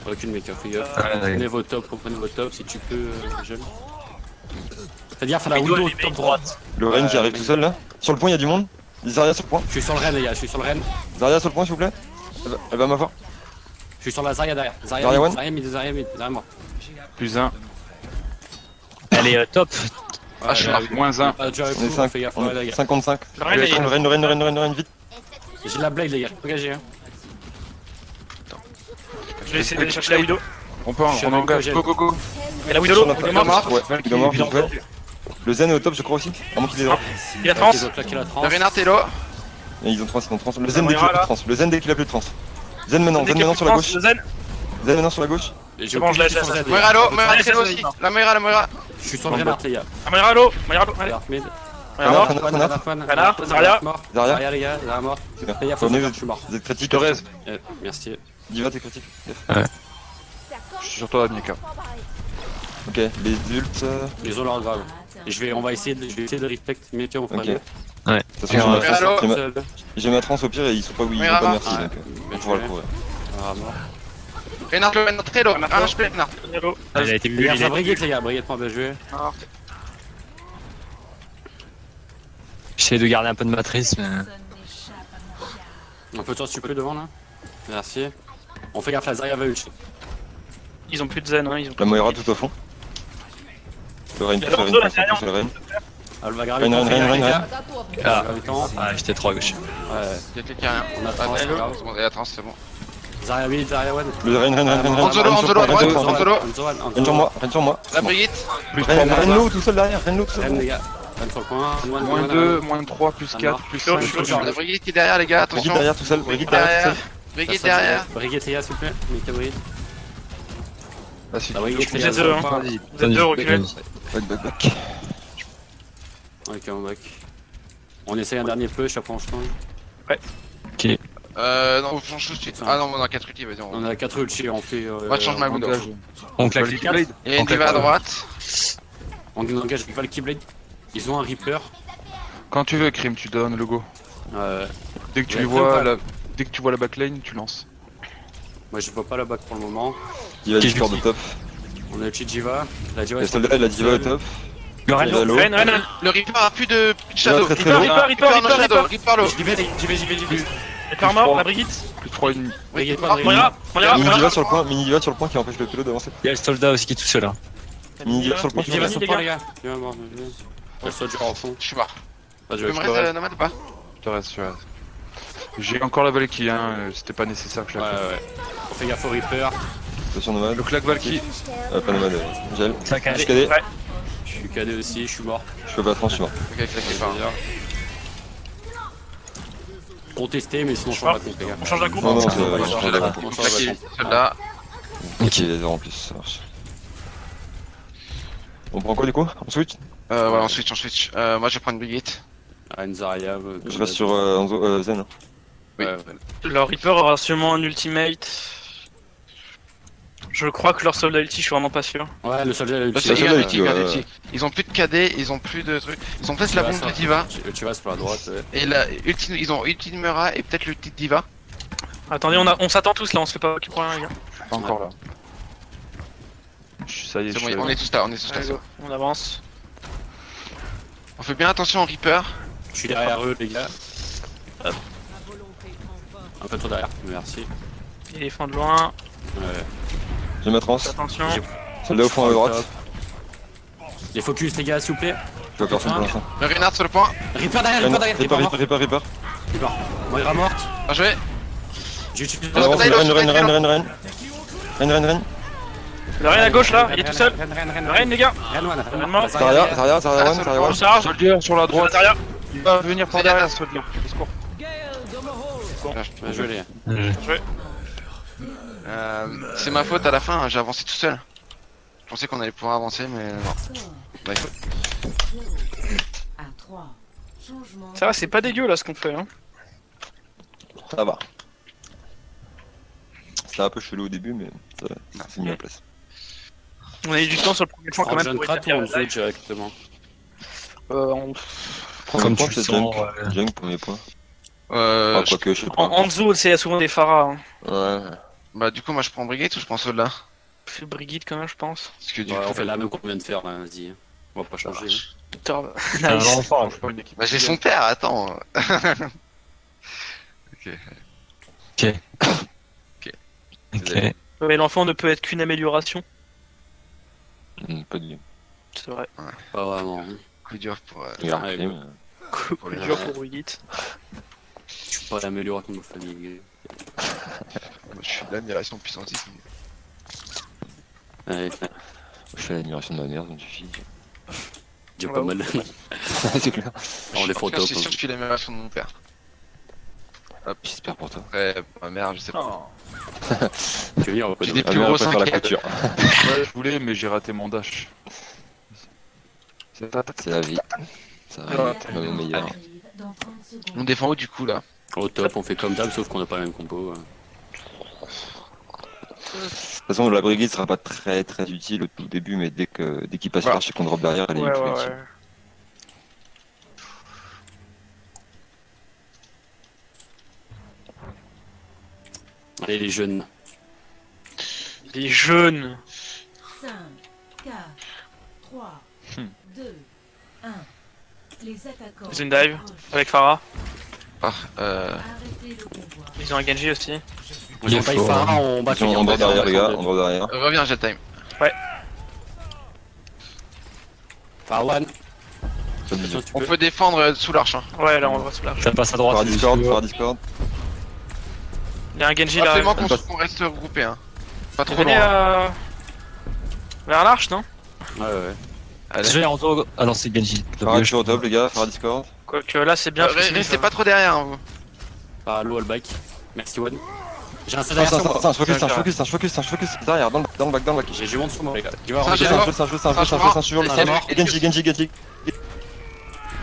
Recule, Mieka, fais gaffe. Comprenez vos tops si tu peux, Magel. C'est-à-dire faire la Widow au top droite. Le Ren qui arrive tout seul là. Sur le point, il y a du monde. Zarya sur le point. Je suis sur le Ren, les gars, je suis sur le Ren. Zarya sur le point, s'il vous plaît. Elle va m'avoir. Je suis sur la Zarya derrière. Zarya one. Zarya mid, Zarya mort. Plus 1. Elle est top. Ah, je suis mort. Moins 1. Tu arrives On est fou, 5. fais gaffe, On ouais, les est gars. 55. Le Ren, il est- Le Ren, vite. J'ai la blade, les gars, engagez. Hein. Je vais essayer d'aller chercher la Widow. On peut, Je suis on avec engage. Kogel. Go, go, go. Et la Widow, Sur la il est plate. mort. Ouais, il est mort, je fais. Le Zen est au top, je crois aussi. À moins qu'il ait drop. Il a Ok, trans. ils ont claqué la Le tranche. Renard Tello. Et ils ont trans. Le Zen dès qu'il a plus de trans. Le Zen dès qu'il a plus de trans. Zen maintenant sur la gauche. Le Zen. Zen maintenant sur la gauche. J'ai bon, je l'ai, aucune je l'ai. chance, Moira l'eau, les Moira Allez, Tello c'est aussi. ça. La Moira. gars. Je suis sur le Renard, les gars. Amiralo, allez. Renard mid. Renard, Renard. Zarya. mort. Zarya. Zarya, les gars, Zarya mort. C'est bien. Les gars, Revenez, je suis mort. vous êtes critique. Torres, Merci. Diva, t'es critique. je suis sur toi, Mika. Ok, les ults. Les ont leur grave. Et on va essayer de respect. Mais tiens, on fera Ok. le- De toute façon, Allô j'ai ma trans au pire et ils sont pas où ils Moira vont pas va. merci. Donc, on pourra le couvrir. Ah, mort. Renard Tello. Un HP, Renard. Amiralo. Elle a été Les gars, bullée. Brigade, les gars, Brigade, bien joué. J'essaie de garder un peu de matrice, mais. Personne n'échappe à mon regard. Un peu de chance, tu peux devant là. Merci. On fait gaffe, la Zarya va ult. Ils ont plus de zen, hein. La Moira tout au fond. Le Ren, Il y a l'Anzo, là, derrière. le Ren. Elle va Ren, Ren. Ah, Gravitant. ah j'étais trop à gauche. Ouais. J'ai cliqué rien. On a Ah, trans, c'est c'est grave. bon, il y a trans, c'est bon. Zarya 8, Zarya 1. Le Ren. Anzolo à droite, Anzolo. Ren sur moi. La Brigitte. Plus 3, moins Ren 1. low tout seul derrière. Ren low tout Ren, seul. les gars. Ren sur le point. Moins 2, moins 3, plus 4, plus 5, plus La Brigitte qui est derrière, les gars, Brigitte attention. derrière tout seul. Brigitte derrière tout seul. Brigitte derrière. Brigade, les gars, s'il vous plaît. Mika Brigade. Ah, si, La Brigade, Vous les gars. êtes deux, hein. Vas-y. Vous êtes deux reculés. Back. Ok, on back. On essaye un dernier push, après on change. Non, on change tout de suite. Ah non, on a 4 ultis, vas-y. On a 4 ulti, on fait. Moi, je change ma Widow. Engage. On claque les Valky 4. Blade. Il y a une diva à droite. On engage avec Valky Blade. Ils ont un Reaper. Quand tu veux, Krim, tu donnes le go. Dès que tu Ouais, vois pas. la... Dès que tu vois la backline, tu lances. Moi, je vois pas la back pour le moment. Il va du score de top. On a ulti Jiva. La Jiva Le soldat et la diva au top. Le Ren, Halo. Ren. Le Reaper a plus de shadow. Très, très low. Reaper no shadow. Reaper low. J'y vais. Hyper mort, la Brigitte. Plus 3,5. Brigade, pas Brigade. Moira. Mini Moira. diva sur le point qui empêche le pélo d'avancer. il y a le soldat aussi qui est tout seul. Hein. Mini diva sur le point qui Jiva empêche. sur le point, les gars. Jiva mort. On se dure en fond. Je suis mort. Pas Tu de peux me rester nomade ou pas? Je te reste. J'ai encore la Valky, hein. C'était pas nécessaire que je Ouais, la ouais. On fait gaffe au Reaper. Station nomade. Le claque Valky. Pas nomade. Gel. Ça cache. Cascadé. Ouais. Je suis KD aussi, je suis mort. Je peux pas trans, je suis mort. Ok, claquez pas. Contesté, mais sinon je change la coupe, les gars. On change la coupe. Non, non, On c'est change changer la la coupe. coupe. On change la coupe. Celui-là. Ok, les zéros en plus, ça marche. On prend quoi du coup? On switch? Ouais, on switch. Moi, je vais prendre Brigitte. Une Zarya. Je reste sur Zen. Oui. Ouais. Leur Reaper aura sûrement un ultimate. Je crois que leur soldat ulti, je suis vraiment pas sûr. Ouais, le soldat Là, ulti. c'est soldat regarde, ulti, regarde, ouais. ulti. Ils ont plus de KD, ils ont plus de trucs. Ils ont peut-être la bombe de Diva. Tu vas sur la droite, ouais. Et là, ils ont ulti de Mura et peut-être l'ulti de Diva. Attendez, on s'attend tous là, on se fait pas qui prend rien, les gars. Pas encore là. Ça y est, C'est je bon, suis on est tous là, on est tous là. Allez, c'est go. bon. On avance. On fait bien attention au Reaper. Je suis derrière eux, les gars. Un peu trop derrière, merci. Ils défendent loin. Ouais. Je vais mettre trans. Attention. Soldat au fond à droite. Les focus, les gars, s'il vous plaît. Je vais faire son pour l'instant. Le Reynard sur le point. Reaper derrière, Reaper derrière, Reaper mort. Reaper. Moira morte. Bien joué. J'ai utilisé On avance, bataille, Ren. Le Rein à gauche là, il est tout seul. Le Rein, les gars. Ren mort. Zarya Ah, one. Charge. Soldier sur la droite. Zarya. Il va venir par C'est derrière, derrière. Soldier. Au secours. Bien joué, les gars. C'est ma faute à la fin, j'ai avancé tout seul. Je pensais qu'on allait pouvoir avancer, mais non. Bah, il faut- À 3. Changement. Ça va, c'est pas dégueu là ce qu'on fait. Hein. Ça va. C'était un peu chelou au début, mais ça va. C'est mis en place. On a eu du temps sur le premier point quand On même jeune pour crat ou établir on la fait live. directement? On- Premier point, tu c'est le sens, Junk. Junk, premier point. Euh, Ah, quoique, je sais pas. En dessous, c'est souvent des Pharas. Hein. Ouais. Bah, du coup, moi je prends Brigitte ou je prends Soldat? C'est Brigitte quand même, je pense. Parce que du Ouais, coup, on fait la même qu'on vient de faire, là, vas-y. On va pas changer. Putain, C'est un nice. enfant. Je suis pas une équipe. bah, j'ai son père, attends. Ok. Mais l'enfant ne peut être qu'une amélioration. Pas de game. C'est vrai. Pas vraiment. Coup dur pour. Regarde, ouais, mais- Coup Pour les dur gens. pour Brigitte. Je suis pas l'amélioration de ma famille. Je suis de l'admiration puissantissime. Ouais, Je fais l'admiration de ma mère, donc suffit. déjà pas mal. C'est clair. On les En tout cas, photos. je suis sûr que je suis l'admiration de mon père. J'espère pour toi. Après, ma mère, je sais pas. Oh. Tu veux dire, on va pas J'ai donner- des Ma plus mère gros préfère la 5 couture. Ouais, je voulais, mais j'ai raté mon dash. C'est ta tête. C'est la vie. Ça Ouais. arrive. Même au meilleur. Arrive dans 30 secondes. On défend où du coup là? Au top, on fait comme d'hab, sauf qu'on a pas la même compo. De toute façon, la brigade sera pas très utile au tout début, mais dès qu'il passe Voilà. par chez qu'on drop derrière, elle est Ouais, ultra ouais, utile. ouais. Allez, les jeunes. Les jeunes. 5, 4, 3, 2, 1. Les attaquants. Ils ont une dive avec Pharah. Ah, Arrêtez le convoi. Ils ont un Genji aussi. Ils ont pas eu Pharah, on bat On drop derrière, les gars, on drop derrière. reviens, jet time. Farwan. Pas de vision. Attention, tu On peux. peut défendre sous l'arche. Hein. Ouais, là on va se large. Ça passe à droite. Faire Discord. Il y a un Genji là. Absolument elle passe. qu'on reste regroupé. Hein. Pas trop Venez loin. vers l'arche, non? Ouais, ouais. Allez. Je vais en dos. Ah non, c'est Genji. Faire sur au top, les gars, faire Discord. Quoique là c'est bien. Restez pas trop derrière. Hein, vous. Par low all back. Merci, One. J'ai un Ça, derrière sur moi. je focus. Derrière, dans le back. J'ai du monde sur moi, les gars. Tu vas Ça, rentrer. j'ai Je mort. Genji.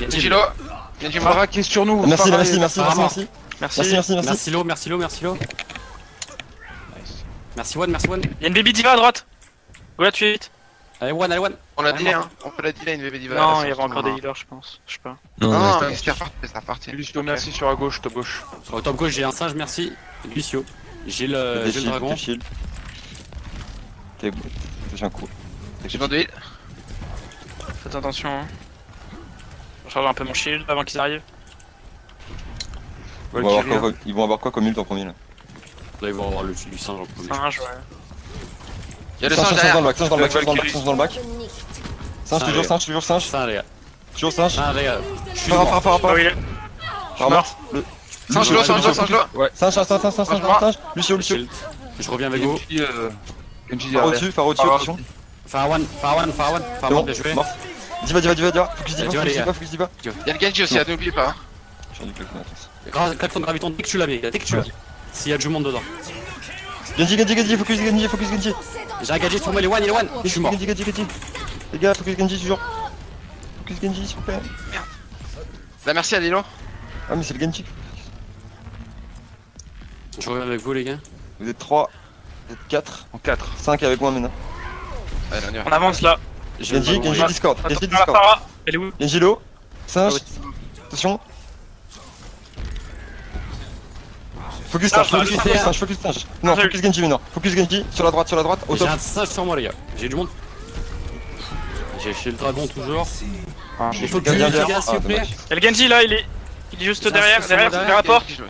Genji là. Genji mort. Farah qui est sur nous. Merci. Merci. Merci, Lo. Merci, One. Il y a une baby diva à droite. Go là, tu es vite. Allez, One. On l'a delay, hein. On peut la delay une VV diva. Non, il y avait encore des healers, je pense. Je sais pas. Non, Non, non, c'est reparti. Lucio, merci sur la gauche, top gauche. Au top gauche, j'ai un singe, merci. Lucio. J'ai le dragon. Shield. Ok, j'ai un coup. J'ai besoin de heal. Faites attention. Hein. Je recharge un peu mon shield avant qu'ils arrivent. Ils vont avoir quoi comme ult en premier là? Là, ils vont avoir le du singe en premier. Singe, ouais. Il y a le Singe singe dans derrière. le back, singe dans le back. Singe, toujours singe. Ça, les gars. Toujours singe. Ça, les gars. Je suis Farah, mort. Farah. Ah oui, il est- Singe l'eau, singe. Lucio. Shield. Je reviens avec vous. Genji Phare derrière. au-dessus, attention. Farwan, C'est bon, bien joué. mort. Diva. Focus Diva, les gars. Diva. Il y a le Genji aussi, n'oubliez pas. Je suis en duple, attends. Claque ton graviton dès que tu l'as, dès que tu l'as. S'il y a du monde dedans. Genji, focus Genji. J'ai un gadget sur moi, il est one. Je suis mort. Genji. Les gars, focus Genji toujours. Focus Genji, s'il vous plaît. Bah merci à Lilo. Ah, mais c'est le Genji. Je reviens avec vous, les gars. Vous êtes 3, vous êtes 4, En 4. 5 avec moi maintenant. Allez, on y va. On avance là. Genji, Genji Ouais. Discord. Genji Attends, la Discord. Pharah, elle est où? Genji low. Singe. Attention. Focus singe, focus singe, focus singe. Non, Singe. focus Genji maintenant. Focus Genji, sur la droite, au J'ai top. un singe sur moi, les gars. J'ai du monde. J'ai chez le dragon toujours. Ah, Il faut que Bien, les bien, gars, s'il vous ah, plaît. dommage. Et le Genji là, il est juste J'ai un derrière, singe derrière, sur moi vers la porte. Genji,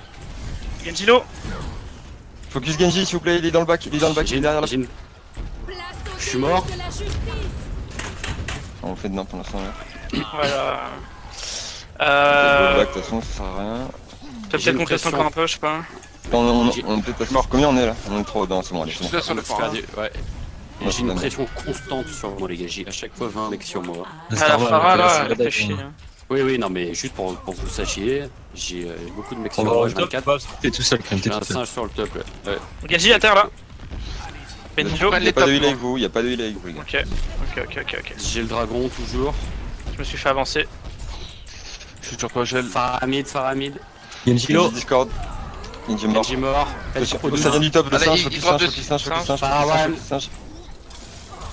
Genji low. Focus Genji, s'il vous plaît, il est dans le bac, il est dans le bac, il est derrière la. J'ai une- Je suis mort. On fait de nain pour l'instant là. Voilà. Le bac, de toute façon, ça sert à rien. Peut-être J'ai une conteste pression. encore un peu, je sais pas. On est peut-être pas mort. Combien on est là? On est 3 dans ce moment, allez, Je c'est suis bon. là sur le On point. se fait hein. ouais. Ouais, J'ai une c'est pression constante sur moi, les gars. J'ai à chaque fois 20 mecs sur moi. C'est Ah, la normal, Pharah c'est là, la elle fait date, chier. hein. Oui, oui, non, mais juste pour que vous sachiez, j'ai beaucoup de mecs On sur va moi. au J'ai top, 24. t'es tout seul quand même, t'es J'ai un tout seul. singe sur le top. Là. Ouais. Genji à terre là. Benjo. Faut pas Il y les a pas de top, heal non. avec vous, il y a pas de heal avec vous, les gars. Ok. J'ai le dragon toujours. Je me suis fait avancer. Je suis toujours pas gel. Faramid. Genji low. Genji Discord. Genji mort. Genji mort. Ça vient du top, le Allez, singe, il focus drop singe, dessus. focus singe, focus singe, Singe. focus singe.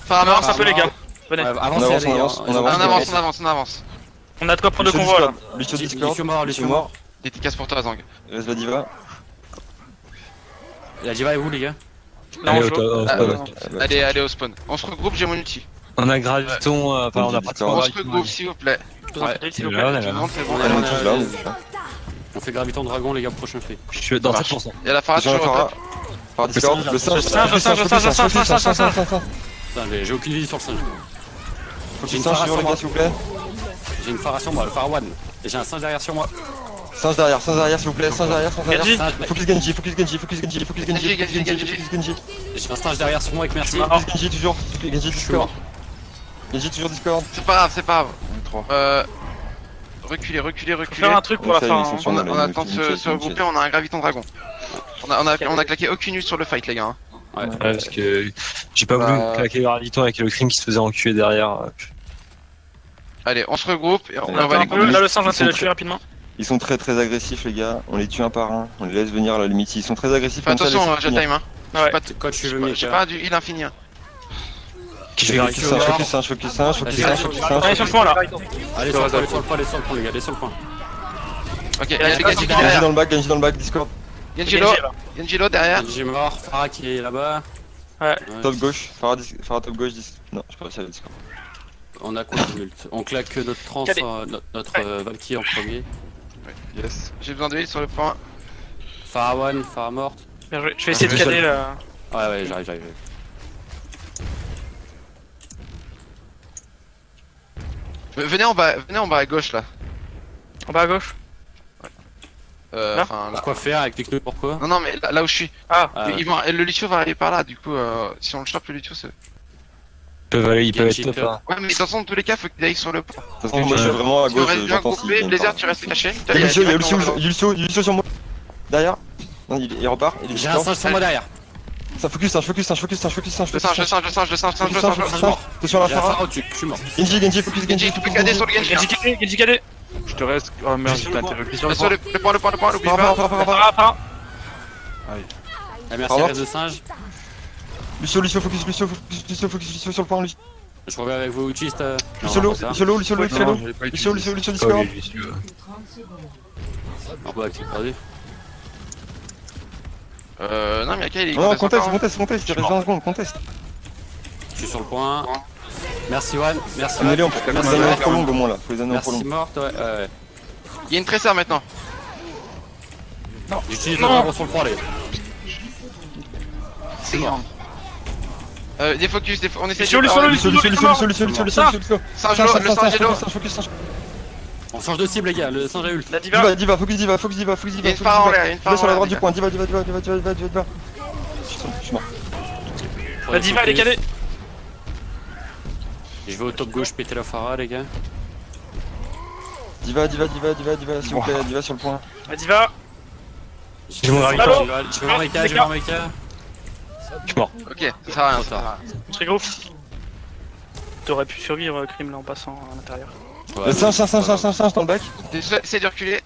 Farah On avance mort. un peu les gars. Venez. Avancez, On avance, les gars. On avance. On a de quoi prendre le Lucio convoi là. Discord, Lucio Discord, Lucio mort, Lucio mort. Dédicace pour toi, Zang. Reste la diva. La diva est où, les gars? Non, Allez, je au top, au Ah, top. Ouais. Allez au spawn. On se regroupe, j'ai mon ulti. On a graviton, enfin on a pas Discord. On se graviton. regroupe, s'il vous plaît. vous en prie, s'il vous Là, plaît. on est Tout là. le monde, c'est bon. On On est a- tous là, on est tous là. On fait graviton dragon, les gars, prochain fait. Je suis dans Ça marche. 7%. Il y a la Farah Sur la toujours au Farah. top. Par Discord, le singe, Le singe, le singe, le singe, le singe, le singe, le singe. Putain, j'ai aucune vie sur le singe. Focus singe sur les gars, s'il vous plaît. J'ai une Farah sur moi, le Farah One. Et j'ai un singe derrière sur moi. Singe derrière, s'il vous plaît, singe derrière. Genji. Singe, Focus Genji, focus Genji, focus Genji, focus Genji, Genji, focus Genji, Genji. focus Genji. J'ai un singe derrière sur moi avec merci. marrant. Focus Genji toujours, Genji Discord. Genji toujours Discord. C'est pas grave. On est 3. Reculez. Faut faire un truc pour la Ça, fin. ils sont hein. sur On nous, a là, le temps de ils se regrouper, on a un graviton dragon. On a claqué aucune nuit sur le fight, les gars. hein. Ouais. Ouais, parce que j'ai pas Bah. voulu claquer graviton avec le crime qui se faisait enculer derrière. Allez, on se regroupe et on Ouais. va Attends les un peu, là le singe, on essaie de le tuer rapidement. Ils sont très très agressifs, les gars. On les tue un par un. On les laisse venir à la limite. Ils sont très agressifs. Fais comme ça, attention, laissez je finir. time. Hein. Ouais. Pas Quand tu veux, J'ai Mika. pas du heal infini. hein. Qui Focus fait graviton. singe, focus singe, focus singe, focus singe, focus singe. Allez sur le point là. Allez sur le point, allez sur le point, allez sur le point, les gars, allez sur le point. Ok, il y a Genji les Genji Genji derrière. dans le bac, Discord. Genji low, Genji, là. Genji low derrière. J'ai mort, Farah qui est là-bas. Ouais. Top gauche, Farah top gauche, non, je sais pas si elle Discord. On a quoi de mult? On claque notre trans, Cadet. notre Valkyrie en premier. Yes. J'ai besoin de heal sur le point. Farah One, Farah morte. Bien joué. Je vais essayer de cader là. Ouais, j'arrive. Venez en bas à gauche là. En bas à gauche. Là Enfin là. Pourquoi faire avec les pneus, pourquoi? Non, mais là où je suis. Ah, Ah, ouais. Le Lucio va arriver par là, du coup, si on le chope, le Lucio, c'est. Ils peuvent Genji être top. top. Hein. Ouais, mais de toute façon, dans tous les cas, faut qu'il aille sur le point. De toute façon, moi je suis vraiment à Tu gauche, restes bien j'entends groupé, s'il Blazer, tu restes caché. Il y a Lucio sur moi. Derrière. Non, il repart, il est J'ai un Discord. singe sur moi derrière. Ça focus singe. Je singe. Attention à la J'ai un Farah. Farah au-dessus, je suis mort. Genji, focus Genji, Genji, tu peux focus cader Genji. sur le Genji. Genji KD, Genji KD. Je te reste. Oh merde, j'étais interrompu. Sur le point, n'oublie Farah, pas. Farah. Farah. Ah, merci, Pardon. reste de singe. Lucio, focus sur le point, Lucio. Je reviens avec vous, Uchist. Lucio, Non, Lucio, Non, je l'ai pas utilisé. Lucio, Oh, Discord. lui, si tu veux. 30 secondes. En bas, c'est perdu. Non, mais il est Non, conteste conteste, il reste 20 secondes, conteste. Je suis sur le point. Merci, One. Merci, Amenez-les, on One. peut les amener en prolongue au moins là. Faut les amener en Merci, prolongue. morte, ouais. Il y a une tresseur maintenant. J'utilise le dragon sur le point, les gars. C'est mort. Des focus, on essaie Lucio, de. Lucio, Ah, Lucio. Lucio. Singe low, le singe est low. On change de cible, les gars. Le singe a ult. La diva. Diva, focus diva. Il y a une phare en l'air, il y a une phare Diva sur en la l'air. droite du point, diva. Je suis mort. La diva, elle est calée. Je vais au top gauche péter la Farah, les gars. Diva, s'il vous plaît, diva sur le point. La diva. J'ai mon Je dragon. vais voir Mika, je vais voir Mika. Je suis mort. Ok, ça sert à rien. Trop tard. Je regroupe. T'aurais pu survivre, Crime, là, en passant à l'intérieur. Ouais, Singe dans le bac. Essaye de reculer.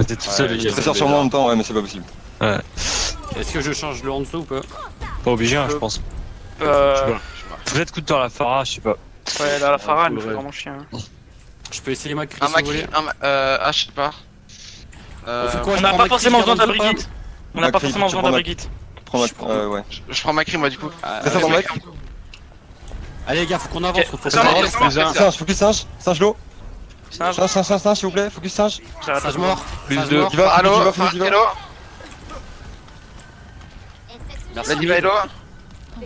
T'es tout seul, Ouais, les Je gars. vais faire sur moi en même temps, ouais, mais c'est pas possible. Est-ce que je change le en dessous ou pas? Pas obligé, hein, je pense. Euh, Peut-être coup de temps à la Phara, je sais pas. ouais, là, la Phara, elle me fait faudrait. vraiment chier. Hein. Je peux essayer ma crise Un si vous voulez. Macri, je sais pas. On fait quoi? On je n'a prends pas ma forcément crise, besoin de la garde en dessous, Brigitte. On n'a pas Macri, forcément tu besoin de la prends ma- Brigitte. Prends ouais. Je prends Macri moi du coup. Ah, Fais ça dans le bac. Allez les gars, faut qu'on avance. Ok. Faut qu'on Ça marche, avance. ça marche. Singe, focus singe. Singe l'eau. Singe, Singe, s'il vous plaît. Focus singe. j'arrête Sage de mort. Plus Sage de- mort. Diva, Allo, Diva. Hello. Merci. La Diva Hello.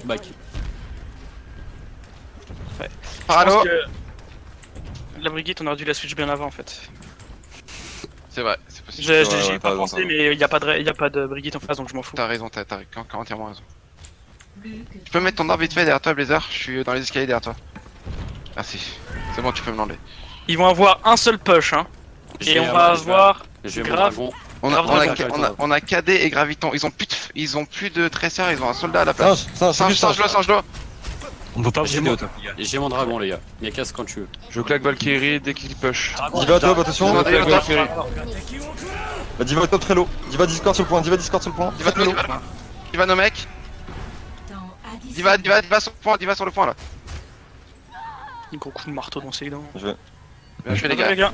Back. Je Allo. pense que la Brigitte, on aurait dû la switch bien avant en fait. C'est vrai, c'est possible. J'ai Ouais, j'y ai ouais, pas t'as pensé, raison. mais il y a pas de Brigitte en face donc je m'en fous. T'as raison, t'as entièrement raison. Tu peux mettre ton orbe vite fait derrière toi, Blazer. Je suis dans les escaliers derrière toi. Merci. C'est bon, tu peux me l'enlever. Ils vont avoir un seul push, hein. Et on va avoir. J'ai mon grave. dragon. On a KD et Graviton. Ils ont plus de tresseurs, ils ont un soldat à la place. Singe, Change l'eau. On peut pas J'ai bouger mon- autant, les gars. J'ai mon dragon les gars. Y'a casse quand tu veux. Je claque Valkyrie dès qu'il push. Diva top, attention. Non, Diva, Valkyrie. Diva top très low. Diva Discord sur le point. Diva nos mecs. Temps additionnel. Diva sur le point là. Un gros coup de marteau dans ses dents. Bien joué les gars.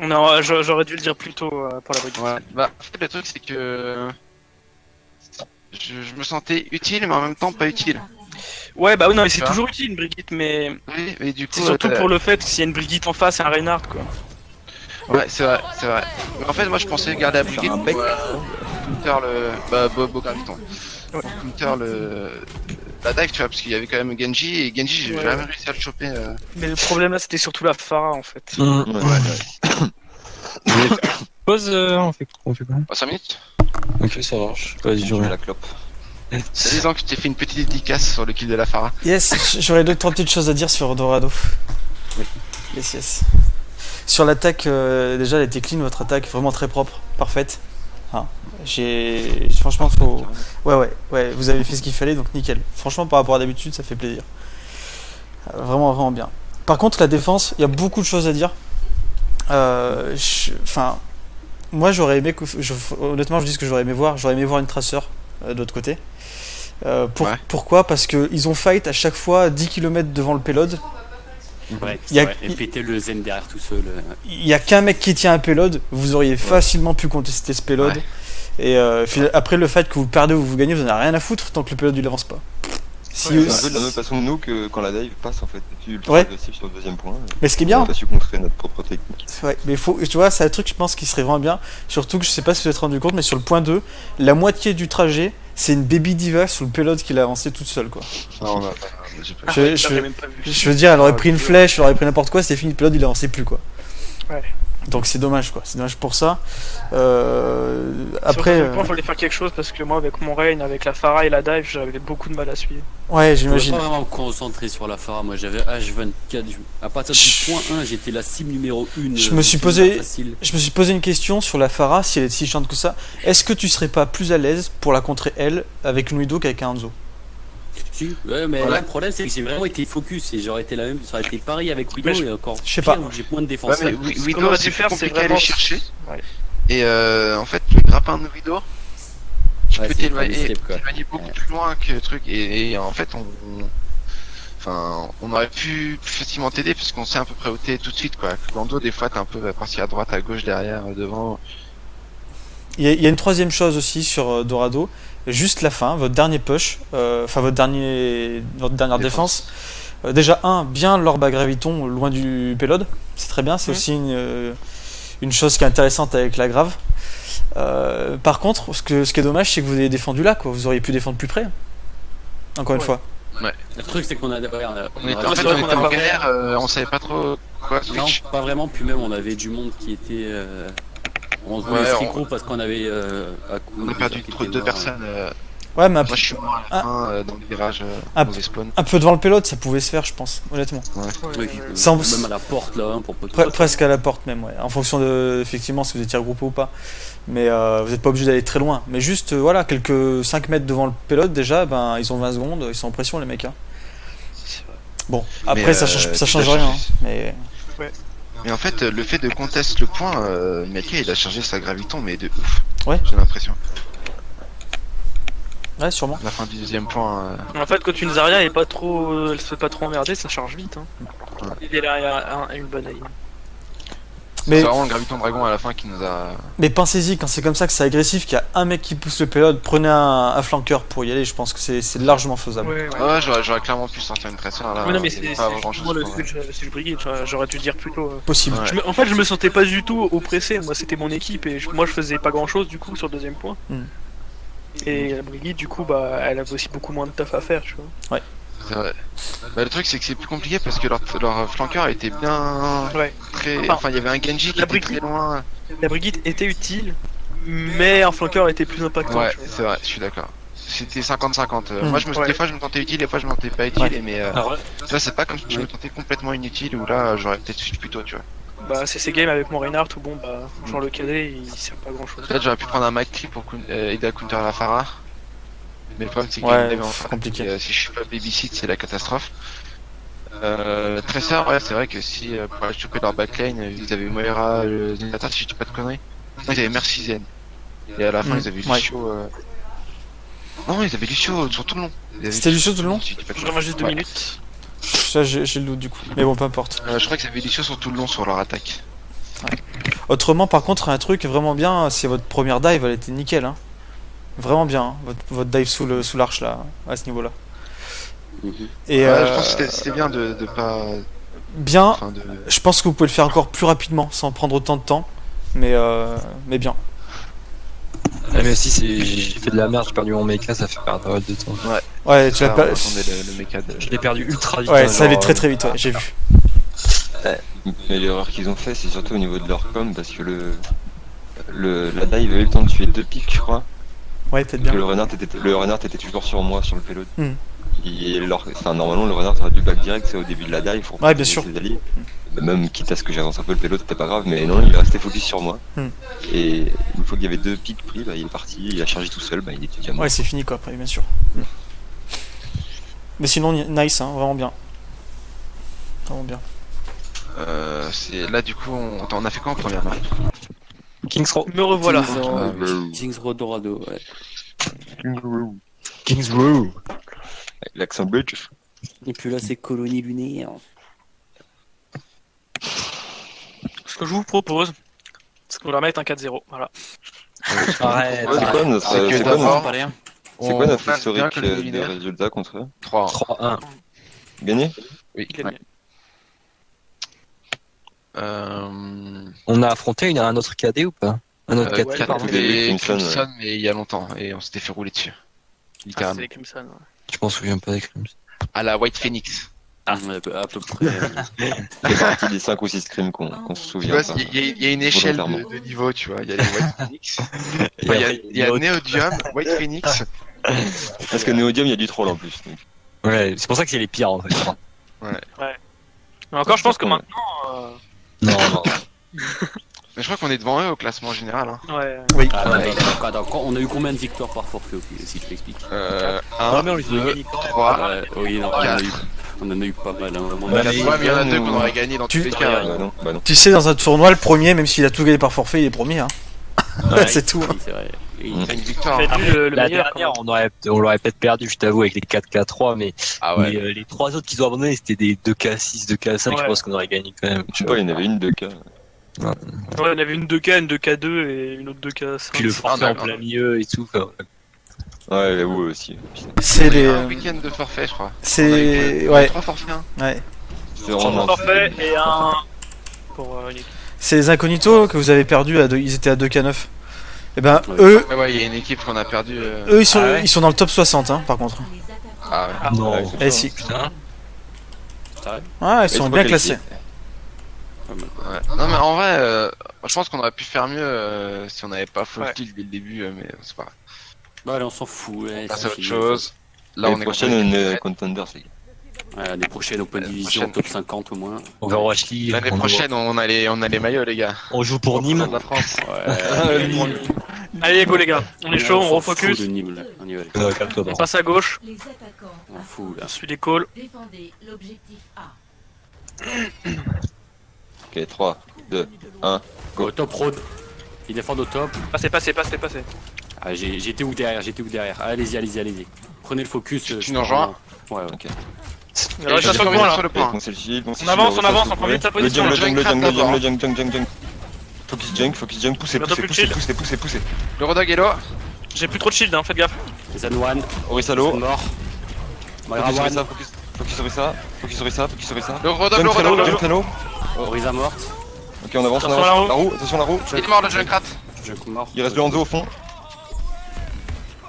Non, j'aurais dû le dire plus tôt pour la Brigitte. Ouais. Bah, en fait, le truc c'est que je me sentais utile mais en même temps pas utile. Ouais, bah oui, non, mais c'est Tu vois toujours utile une Brigitte, mais Oui, mais du coup. c'est surtout pour le fait que s'il y a une Brigitte en face, c'est un Reinhardt quoi. Ouais, c'est vrai. Mais en fait, moi je pensais garder la Brigitte pour counter le. Bah, Beau Graviton. Ouais. Counter la dive, tu vois, parce qu'il y avait quand même Genji et Genji, j'ai Ouais. jamais réussi à le choper. Mais le problème là, c'était surtout la Pharah en fait. Pause, on fait quoi? 5 minutes. Ok, ça marche. Vas-y, je Je mets reviens. la clope. Ça disant que tu t'es fait une petite dédicace sur le kill de la Pharah. Yes, j'aurais deux trois petites choses à dire sur Dorado. Yes. Sur l'attaque, déjà elle était clean, votre attaque vraiment très propre, parfaite. Hein, franchement faut. Ouais, vous avez fait ce qu'il fallait donc nickel. Franchement par rapport à d'habitude ça fait plaisir. Vraiment bien. Par contre la défense, il y a beaucoup de choses à dire. Enfin, moi j'aurais aimé honnêtement je dis ce que j'aurais aimé voir une traceur de l'autre côté. Ouais. Pourquoi? Parce qu'ils ont fight à chaque fois 10 km devant le payload. Ouais, Y a- c'est vrai. Et péter le zen derrière tout seul. Il y a qu'un mec qui tient un payload, vous auriez facilement pu contester ce payload. Ouais. Et après le fait que vous perdez ou vous gagnez, vous n'en avez rien à foutre tant que le payload il avance pas. Si, C'est un peu de la même façon que nous que quand la dive passe en fait. Tu es ultra Ouais. agressif sur le deuxième point. mais ce qui est On bien, n'a pas su contrer notre propre technique. ouais, mais tu vois, c'est un truc je pense qui serait vraiment bien. Surtout que je sais pas si vous vous êtes rendu compte, mais sur le point 2, la moitié du trajet, c'est une baby diva sous le payload qui l'a avancé toute seule quoi. Non, j'ai pas. Je veux dire, elle aurait pris une flèche, elle aurait pris n'importe quoi, c'était fini, le payload il avançait plus quoi. Ouais. Donc c'est dommage quoi, c'est dommage pour ça. Après, Après, je voulais faire quelque chose parce que moi, avec mon Rain, avec la Pharah et la dive, j'avais beaucoup de mal à suivre. ouais, Je j'imagine. pas vraiment me concentrer sur la Pharah. Moi j'avais H24. À partir du point 1, j'étais la cible numéro 1. Je me suis posé- Facile. Je me suis posé une question sur la Pharah, si elle est si chiante que ça. Est-ce que tu serais pas plus à l'aise pour la contrer elle avec une Widow qu'avec un Hanzo? Si, ouais, mais Ouais. là, le problème c'est que j'ai vraiment été focus et j'aurais été la même. Ça aurait été pareil avec Widow Mais et encore. je sais pire, pas. où j'ai moins de Ouais, défense. mais qu'on Widow, aurait c'est dû plus faire, c'est compliqué à aller vraiment- chercher. Ouais. Et en fait, le grappin de Widow, tu Ouais, peux c'est pas des t'éloigner steps, quoi. beaucoup plus loin que le truc. Et en fait, on aurait pu plus facilement t'aider parce qu'on sait à peu près où t'es tout de suite quoi. Lando, des fois, t'es un peu parti à droite, à gauche, derrière, devant. Il y a une troisième chose aussi sur Dorado, juste la fin, votre dernier push, enfin votre dernière défense. Déjà bien l'orbe à graviton loin du payload, c'est très bien, c'est aussi une chose qui est intéressante avec la grave. Par contre, ce qui est dommage, c'est que vous avez défendu là, quoi. Vous auriez pu défendre plus près. Encore une Ouais. fois. Le truc c'est qu'on a. Ouais, On était, a- en fait, c'est vrai on qu'on était a en pas- galère, on savait pas trop quoi Non, switch. pas vraiment. Puis même, on avait du monde qui était. On se voulait Ouais, fricot parce qu'on avait. On a perdu trop de deux personnes. Ouais, mais Moi, je suis mort à la fin dans le virage Ah. mauvais spawn. un peu devant le payload, ça pouvait se faire, je pense, honnêtement. Oui, Sans- même à la porte là, hein, pour pas Presque à la porte même, ouais. En fonction de, effectivement, si vous étiez regroupé ou pas. Mais vous n'êtes pas obligé d'aller très loin. Mais juste, voilà, quelques 5 mètres devant le payload, déjà, ben, ils ont 20 secondes, ils sont en pression, les mecs. Hein. Bon, après, Mais, ça change tout à rien. fait. Hein. Mais Mais en fait, le fait de conteste le point, Mika, il a chargé sa graviton, mais de ouf. Ouais. J'ai l'impression. ouais, sûrement. À la fin du deuxième point. En fait, quand une Zarya est pas trop, elle se fait pas trop emmerder, ça charge vite. Hein. Ouais. Il est là, une bonne aim. Mais, C'est vraiment le graviton dragon à la fin qui nous a. mais pensez-y, quand c'est comme ça que c'est agressif, qu'il y a un mec qui pousse le payload, prenez un flanqueur pour y aller, je pense que c'est largement faisable. Ouais, Ouais, j'aurais clairement pu sortir une tresseur là. Ouais, non, mais il y avait c'est pas grand chose. moi le switch brigade, j'aurais dû dire plus tôt. Possible. Ouais. En fait, je me sentais pas du tout oppressé. Moi, c'était mon équipe et moi, je faisais pas grand chose du coup sur le deuxième point. Hmm. Et la brigade, du coup, bah, elle avait aussi beaucoup moins de taf à faire, tu vois. C'est vrai. Bah, le truc, c'est que c'est plus compliqué parce que leur flanqueur était bien. Ouais. Très. Enfin, Enfin, il y avait un Genji qui la était brigade- très loin. La brigade était utile, mais un flanqueur était plus impactant. Ouais, tu vois. c'est vrai, je suis d'accord. C'était 50-50. Hmm. Moi, Ouais. des fois, je me sentais utile, des fois, je me sentais pas utile. Ouais. Mais Ah ouais. là, c'est pas comme si je me sentais complètement inutile ou là, j'aurais peut-être switch plus tôt, tu vois. Bah, c'est ces games avec mon Reinhardt où bon, bah, genre le cadet, il sert pas grand chose. Peut-être j'aurais pu prendre un Mac pour aider à counter la Pharah. Mais le problème, c'est qu'il Ouais, y a une wave en c'est face. compliqué. Et, si je suis pas babysit, c'est la catastrophe. Tracer, ouais, c'est vrai que si pour aller choper leur backline, ils avaient Moira, Zenyatta, si je dis pas de conneries. Non, ils avaient Mercy Zen. Et à la fin, Mm, ils avaient ouais. Lucio. Non, ils avaient Lucio sur tout le long. Ils avaient C'était Lucio tout le long si je dis pas de Je conneries. reviens juste 2 Ouais. minutes. Ça, j'ai le doute du coup. Mais bon, peu importe. Je crois qu'ils avaient Lucio sur tout le long sur leur attaque. Autrement, par contre, un truc vraiment bien, c'est votre première dive, elle était nickel. Hein. Vraiment bien, hein, votre dive sous l'arche là, à ce niveau-là. Mhm. Et Ouais, je pense que c'était bien de pas. bien, Enfin, de. je pense que vous pouvez le faire encore plus rapidement, sans prendre autant de temps. Mais bien. Ah, mais aussi, j'ai fait de la merde, j'ai perdu mon mecha, ça fait perdre pas mal de temps. Ouais, tu l'as Ah, pas. on attendait le méca de. Je l'ai perdu ultra vite. Ouais, hein, ça allait genre, très très vite, ouais, j'ai vu. Mais l'erreur qu'ils ont fait, c'est surtout au niveau de leur com, parce que la dive avait eu le temps de tuer 2 pics, je crois. Ouais, peut-être Que bien. le Reinhardt était toujours sur moi, sur le payload. Hmm. Et enfin, normalement, le Reinhardt aurait dû back direct, c'est au début de la dive pour Ouais, bien protéger sûr. ses alliés. Même quitte à ce que j'avance un peu le payload, c'était pas grave, mais non, il est resté focus sur moi. Hmm. Et une fois qu'il y avait 2 pics pris, bah, il est parti, il a chargé tout seul, bah, il était déjà mort. Ouais, c'est fini quoi, après, bien sûr. Mais sinon, nice, hein, vraiment bien. Vraiment bien. Là, du coup, on a fait quoi en première map? Kings Row. Me revoilà. Kings Row Dorado, ouais. Kings Row. Avec l'accent belge. Et puis là, c'est colonie lunaire. Ce que je vous propose, c'est qu'on leur mette un 4-0. Voilà. Arrête. Ouais, c'est quoi notre, C'est que c'est quoi d'abord, notre- c'est quoi notre on historique bien que le de millénaire. résultats contre eux? 3. 3-1. Gagné? Oui. Il est bien. On On a affronté un autre KD ou pas? Un autre KD, ouais, pardon. des Crimson, Crimson, mais il y a longtemps, et on s'était fait rouler dessus. Ah, c'est Littéralement. les Crimson. Ouais. Je m'en souviens pas des crimes. À la White Phoenix. À peu près. C'est partie des 5 ou 6 crimes qu'on se Tu souvient. vois, pas. il y a une échelle Volontairement. de niveau, tu vois. Il y a les White Phoenix. Enfin, il y a Neodium, White Phoenix. Parce que Neodium, il y a du troll en plus. donc. Ouais, c'est pour ça que c'est les pires en fait. Mais encore, je pense que Ouais. maintenant. Non, non. Mais je crois qu'on est devant eux au classement général. Hein. Ouais. Ah, attends, on a eu combien de victoires par forfait si je t'explique? Non, mais on les a 2, gagnés quand même. 3. Oui, non, on en a eu pas mal. Hein, vraiment. Ouais, Ouais, mais il y en a 2 qu'on aurait gagné dans tous Tu- les Ah, cas. bah non. Tu sais, dans un tournoi, le premier, même s'il a tout gagné par forfait, il est premier. Hein. Ouais. c'est tout. Hein. Oui, c'est vrai. Oui. Mm. C'est une victoire. Faites Hein. le La meilleur. dernière, on l'aurait peut-être perdu, je t'avoue, avec les 4K3, mais, Ah mais les 3 autres qu'ils ont abandonnés, c'était des 2K6, 2K5, je Ouais. pense qu'on aurait gagné quand même. Je sais pas, il y en avait une de cas. Ouais, on avait une 2K, une 2K2 et une autre 2K5. Puis le forfait en d'accord. plein milieu et tout. Enfin, Ouais, j'avoue aussi. Putain. C'est Il y les. a un week-end de forfait, je crois. C'est. On a eu Ouais, 3 forfaits. Hein. ouais. C'est Un vraiment. forfait et un. Pour une équipe. C'est les incognitos que vous avez perdus, ils étaient à 2K9. Et ben, Ouais. eux, Ouais, il y a une équipe qu'on a perdue. ils sont dans le top 60, hein, par contre. Ah ouais. non. Ouais, c'est Eh ça. si. Putain. Ouais, ils sont c'est bien pas classés. Ouais. Non mais en vrai, je pense qu'on aurait pu faire mieux si on n'avait pas full Ouais. kill dès le début, mais c'est pas grave. Bah allez, on s'en fout. Ouais, Passe c'est à autre fini. chose. Là, L'année on est prochaine, contre on l'équipe. est contenders, les gars. Ouais, l'année prochaine, Open Division, prochaine. top 50 au moins. Overwatch League. L'année prochaine, on a les maillots, les gars. On joue pour Nîmes. De la France. Allez, go les gars. On est chaud, on s'en refocus. fout de Nîmes, là. On y va. Calme-toi, On pardon. passe à gauche. Les attaquants On fout là. On suit les calls. défendez l'objectif A. Ok, 3, 2, 1. Au top road. Ils défendent au top. Passez. Ah, j'étais où derrière. Allez-y. Prenez le focus. Tu nous rejoins? Ouais. Ok. Il reste J'ai sur le combien point là. sur le point? Bon, c'est le shield, bon, c'est On le avance, shield, on avance, ça, on prend vite sa position. Le Junk jungle. Focus junk, poussez, Bientôt plus de shield. poussez. Le Rodog est là. J'ai plus trop de shield, hein, faites gaffe. Zan One. Orisalo, Mort. focus sur One. ça, focus sur ça. Le Rodog, Junk très low. Orisa morte. Ok, on avance, Attention à la roue. La roue, attention à la roue. Il est mort, le Junkrat. Junk mort. Il reste le Hanzo au fond.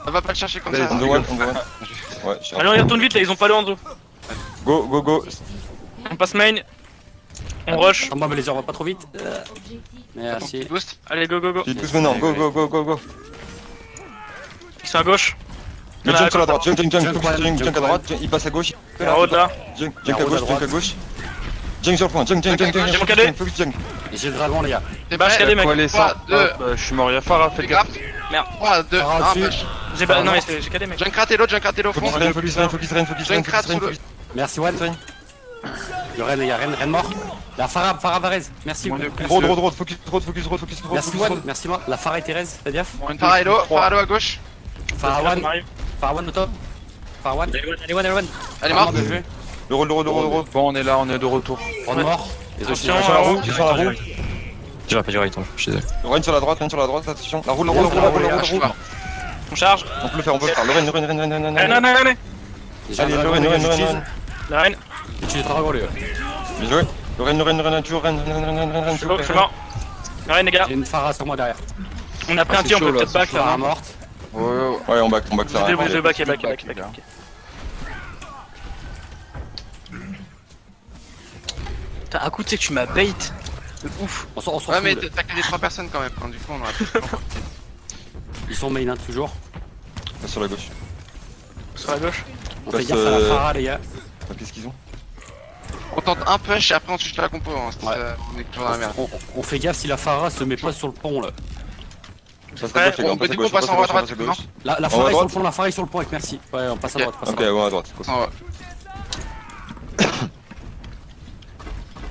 On va pas le chercher comme ça. Hanzo one. Ouais, Allez, on y retourne vite là, ils ont pas le Hanzo. Go. On passe main. On rush. Moi, mais les on va pas trop vite. Objectif Merci. Boost. Allez, go. J'ai tous maintenant, go. Ils sont à gauche. Le junk sur la droite, junk one, à droite, il passe à gauche. Il y a un road là. Junk à gauche. Junk sur le point, junk. J'ai mon cadet. Focus junk. Et j'ai le dragon, les gars. T'es Bah, je prêt? calais, mec. Quoi, les 3, 100 2, Je suis mort, il y a Farah, faites gaffe. 3, 2, Farah 1. au-dessus. J'ai pas. Non, mais j'ai cadé, mec. Junkrat est l'autre au fond. Focus Junkrat sous le. Merci, One. Le Ren, les gars. Ren mort. La Farah Varese. Merci. Moins de plus. Road, focus. Merci, One. Merci, moi. La Farah et Thérèse, faites gaffe. Faralo à gauche. Farah On One. arrive. Farah One au top. Farah One. Allez, One. Elle est morte. Bien joué. Le roll. Bon, on est là, on est de retour. On est mort. Attention, Sur la roue. J'ai pas direct, je suis désolé. Rennes sur la droite, attention. La roue. on charge. On peut le faire. Le Rennes. Allez. Allez, le Rennes. La reine. Utilise le dragon, les gars. Bien joué. Le Rennes, toujours Rennes. Je suis mort. La reine, les gars. J'ai une Farah sur moi derrière. On a pris un tir, on peut peut-être back Farah là. morte. Ouais, on back ça. Vous deux back. Putain, à coup, tu sais que tu m'as bait. De ouf. On s'en Ouais, mais fout. t'as que les 3 personnes quand même. Du coup, on aura plus. Ils sont main, hein, toujours. Sur la gauche. Sur la gauche. On fait Passe, gaffe à la Farah, les gars. Qu'est-ce qu'ils ont? On tente un push et après on touche la compo. Hein, Ouais. on est toujours dans la merde. On fait gaffe si la Farah se met pas sur le pont, là. Passe à gauche, les gars, on peut du coup passer en haut à droite. Non. La Farah est sur le pont, la Farah est sur le pont, avec merci. Ouais, on passe à droite, Ok, ouais, à droite. On va-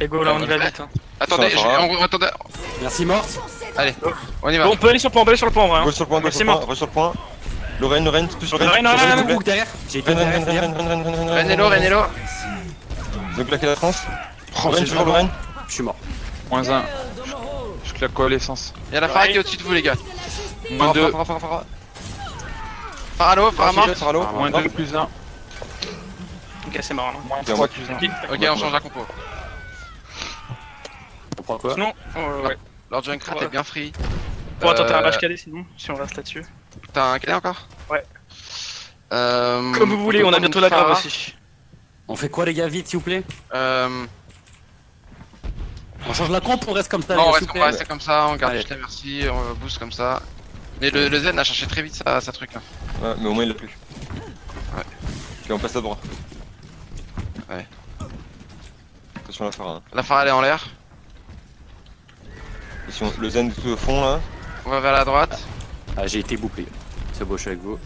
Et go, là, on y va vite. hein. Attendez, Sur la Farah. attendez. Merci, morte. On y va. Bon, on peut aller sur le point, en vrai. hein. Gauche sur le point, Ouais, c'est mort. sur le point. Le Rennes, plus sur le Le Rennes. Rennes, Sur le Rennes, Rennes, J'ai derrière. J'ai été derrière. fais gaffe. Renelo. Ils ont claqué la France. Oh, Rennes, toujours le Rennes. Je suis mort. Moins 1. Je claque quoi, l'essence? Il y a la Farah qui est au-dessus de vous, les gars. Moins 2. Faralo, Farama. Faralo. Moins 2 plus 1. Ok, c'est marrant. hein. Moins Ok, 3 plus 1. Ok, on change la compo. On prend quoi? Sinon, ouais. Leur Junkrat est bien free. Bon, attends, t'as un match cadet sinon, si on reste là-dessus. T'as un cadet encore? Ouais. Comme vous voulez, on a bientôt la grave aussi. On fait quoi, les gars, vite, s'il vous plaît? Non, On change la comp, on reste comme ça, on les gars, reste, s'il vous on va plaît. rester comme ça, on garde Allez. juste la merci, on boost comme ça. Mais le Zen a cherché très vite sa truc là. Ouais, mais au moins il l'a plus. Ouais. Ok, on passe à droite. Ouais. Attention à la Farah. La Farah elle est en l'air. Attention, le Zen tout au fond là. On va vers la droite. Ah, j'ai été bouclé. C'est beau, je suis avec vous.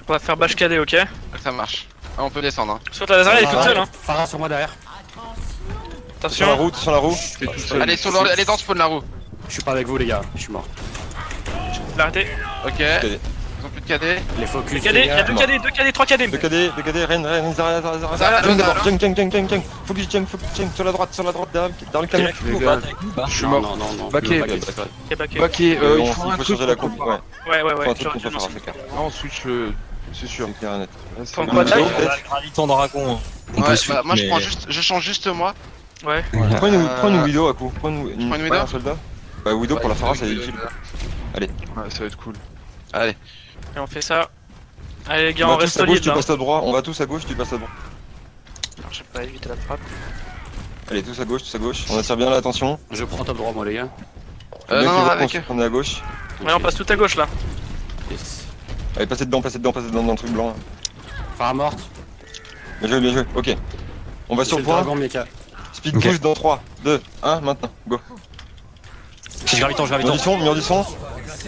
On va faire bash cadet, ok? Ça marche. Ah, on peut descendre. Hein. Soit la Lazare, elle est toute seule, hein. Farah sur moi derrière. Sur la Attention. route, sur la roue. Elle est dans le spawn la roue. Je suis pas avec vous, les gars. Je suis mort. L'arrêter. Ok. Cadet. Ils ont plus de cadet. Les focus. Cadet, les il y a gars. deux cadets, 3 cadets. Deux cadets, Rennes, Zara. Zara, Junk d'abord, Zara. Junk. Focus Junk, sur la droite, dans le camion. Les gars, je suis mort. Non. Baquet. Ok, backé. Ok, Il il faut un faut truc. changer la comp. Ouais, Ouais, faut un truc j'aurais contre dû Farah, lancer. c'est clair. Ah, on switch le. C'est sûr. C'est clair et net. Là, c'est- Faut quoi, tac Graviton dragon. On peut Ouais, suivre, bah, moi mais- je change juste moi. Ouais. Prends une Widow à coup. Prends une prends une Widow un soldat. Bah Widow pour la Farah ça est utile. Ouais, ça va être cool. Allez. Et on fait ça. Allez, les gars, On on va reste tous à gauche, solide tu là. passes à droite. On va tous à gauche, tu passes à droite. Alors, je sais pas éviter la frappe. Allez, tous à gauche. On attire bien l'attention. Je prends top droit, moi, les gars. Non, avec eux. On est à gauche. Ouais, on passe tout à gauche là. Yes. Allez, passez dedans dans le truc blanc. Phare morte. Bien joué, ok. On va sur C'est le point. dragon, Mecha. Speed Ok. push dans 3, 2, 1, maintenant. Go. Si je graviton, Mur du son.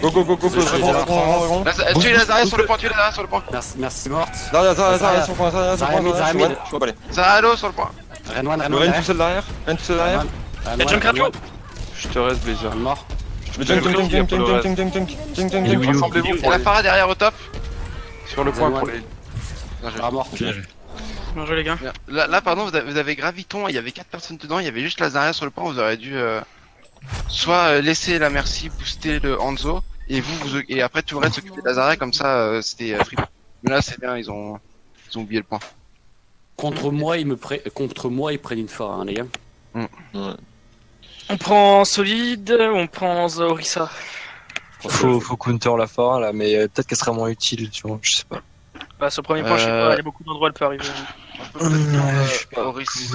Go. Dragon. Là, tuez les Zarya sur le point, tuez les Zarya sur le point. Merci morte. Zarya sur le point, Zarya mid, Zarya mid. Je vois pas les. Zarya sur le point. Renwan, Le Ren tout seul derrière. Y'a Junkrat là. Je te reste, Blazer. Mort. Je me junk. Rassemblez-vous Et pour la les... Phara derrière au top. sur le point pour les... Phare mort. Bien joué les gars. Là, pardon, vous avez Graviton, il y avait 4 personnes dedans, il y avait juste la Zarya sur le point, vous aurez dû soit laisser la Merci booster le Hanzo, et et après tout le reste s'occuper de la Zarya, comme ça c'était free. Mais là c'est bien, ils ont oublié le point. Contre moi, ils prennent une phare, hein, les gars. On prend Solide, on prend Orisa. Faut counter la phare là, mais peut-être qu'elle serait moins utile, tu vois, je sais pas. Bah, ce premier point, je sais pas, il y a beaucoup d'endroits où elle peut arriver. On peut peut-être prendre, Oris.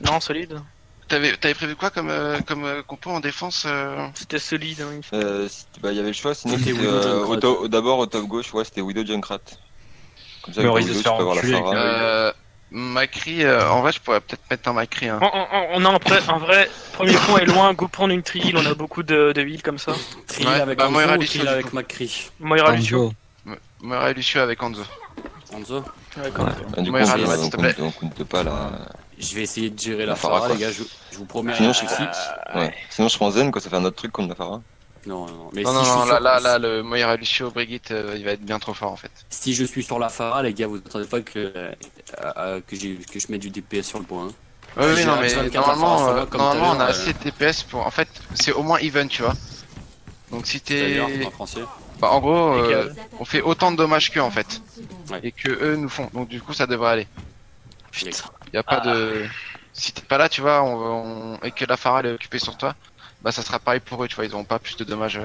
Non, Solide. T'avais prévu quoi comme compo en défense C'était Solide. Hein, Il y avait le choix, sinon C'était c'était Widow Junkrat. d'abord au top gauche, ouais, c'était Widow Junkrat. Comme ça, Mais avec on risque de Widow, se tu faire peux avoir la enculer, Phara. Macri, en vrai je pourrais peut-être mettre un Macri. Hein. On a un vrai premier point est loin, go prendre une trill, on a beaucoup de heal comme ça. Trill Ouais, avec bah, Hanzo Moira ou Lucio, Trill du avec coup. McCree. Moira Lucio. Moira et Lucio avec Hanzo. Hanzo. Avec Ouais. Ah, du coup, Moira, s'il te plaît. on compte pas la. Je vais essayer de gérer La la Phara, phare, quoi. les gars, je vous promets Sinon, rien je- ici. Ouais. Sinon, je prends Zen, quoi, ça fait un autre truc contre la Phara. Non, mais Non, si non, je suis non, sur- là, le Moira Lucio Brigitte, il va être bien trop fort en fait. Si je suis sur la Phara, les gars, vous attendez pas que je mette du DPS sur le point. Hein. Oui, J'ai non, un mais 24 à normalement, Phara, ça va, comme normalement on tout à a l'heure, assez de DPS pour. En fait, c'est au moins even, tu vois. Donc si t'es. D'ailleurs, en français. Bah, en gros, Les gars, on fait autant de dommages qu'eux en fait. Ouais. Et que eux nous font. Donc du coup, ça devrait aller. Putain. Y a pas de. Si t'es pas là, tu vois, et que la Phara elle est occupée sur toi, bah ça sera pareil pour eux, tu vois, ils auront pas plus de dommages.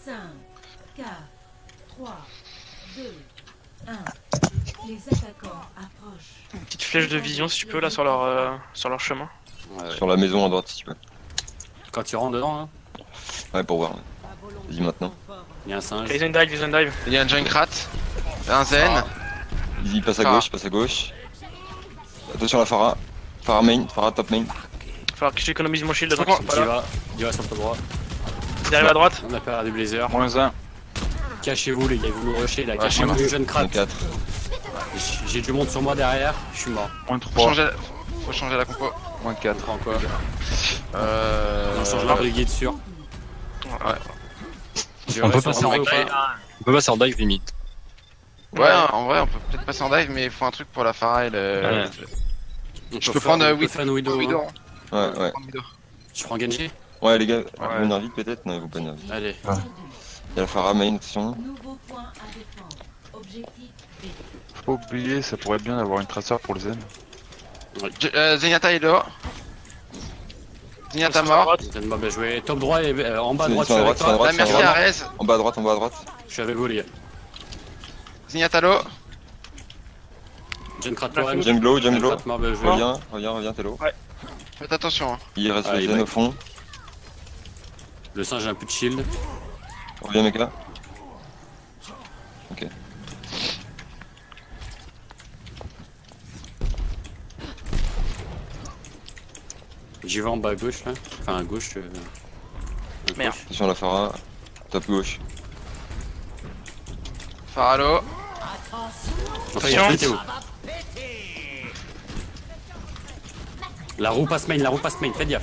5, 4, 3, 2, 1. Les attaquants approchent. Une petite flèche de vision si tu peux là sur leur chemin. Ouais. Sur la maison à droite, si tu peux. Quand tu rentres dedans, hein, Ouais, pour voir. Vas-y maintenant. il y a un singe. Ils ont une dive. Il y a un Junkrat, un Zen. Il passe à Phara. gauche, Attention la Phara. Phara top main. Falloir que j'économise mon shield C'est donc ils sont pas là. Diva sur le droit. Ils arrivent à droite. On a perdu Blazer. -1. Cachez-vous, les gars, vous nous rushez là. Ouais, Cachez-vous, je les jeunes crats. 4. J'ai du monde sur moi derrière, je suis mort. -3. Faut changer la compo. -4. Prends quoi Euh. On change la brigade sur. Ouais. Je On peut reste passer sur en Hanzo, dive. pas. On peut passer en dive limite. Ouais, en vrai, on peut peut-être passer en dive, mais il faut un truc pour la Phara et le. Ouais. On Je peut peux faire- prendre on peut Widow. faire un Widow, Widow, hein. hein. Ouais. Prendre Widow. Je prends Genji. Ouais, les gars, vous Ouais. venir vite peut-être? Non, ils vont pas venir vite. Allez. Il y a la Phara main, attention. Nouveau point à défendre. Objectif B. Faut pas oublier, ça pourrait être bien d'avoir une traceur pour le Zen. Zenyatta est là. Zenyatta mort. Donne-moi bien joué. Top droit et en bas à C'est- droite, c'est je suis à avec droite, toi. La merci droite. à Rez. En bas à droite. Je suis avec vous, les gars. Zenyatta low. Jeune Krat Loren. Jump glow, Jeune Krat mort, bien joué. Reviens, Tello. Faites attention. Hein. Il reste Ah, le il Zen va- au fond. Le singe a un peu de shield. Reviens, mec là. Ok. J'y vais en bas à gauche là. Enfin à gauche. à Merde. gauche. Attention la Phara. Top gauche. Phara low. Enfin, il y a Théo. La roue passe main, faites gaffe.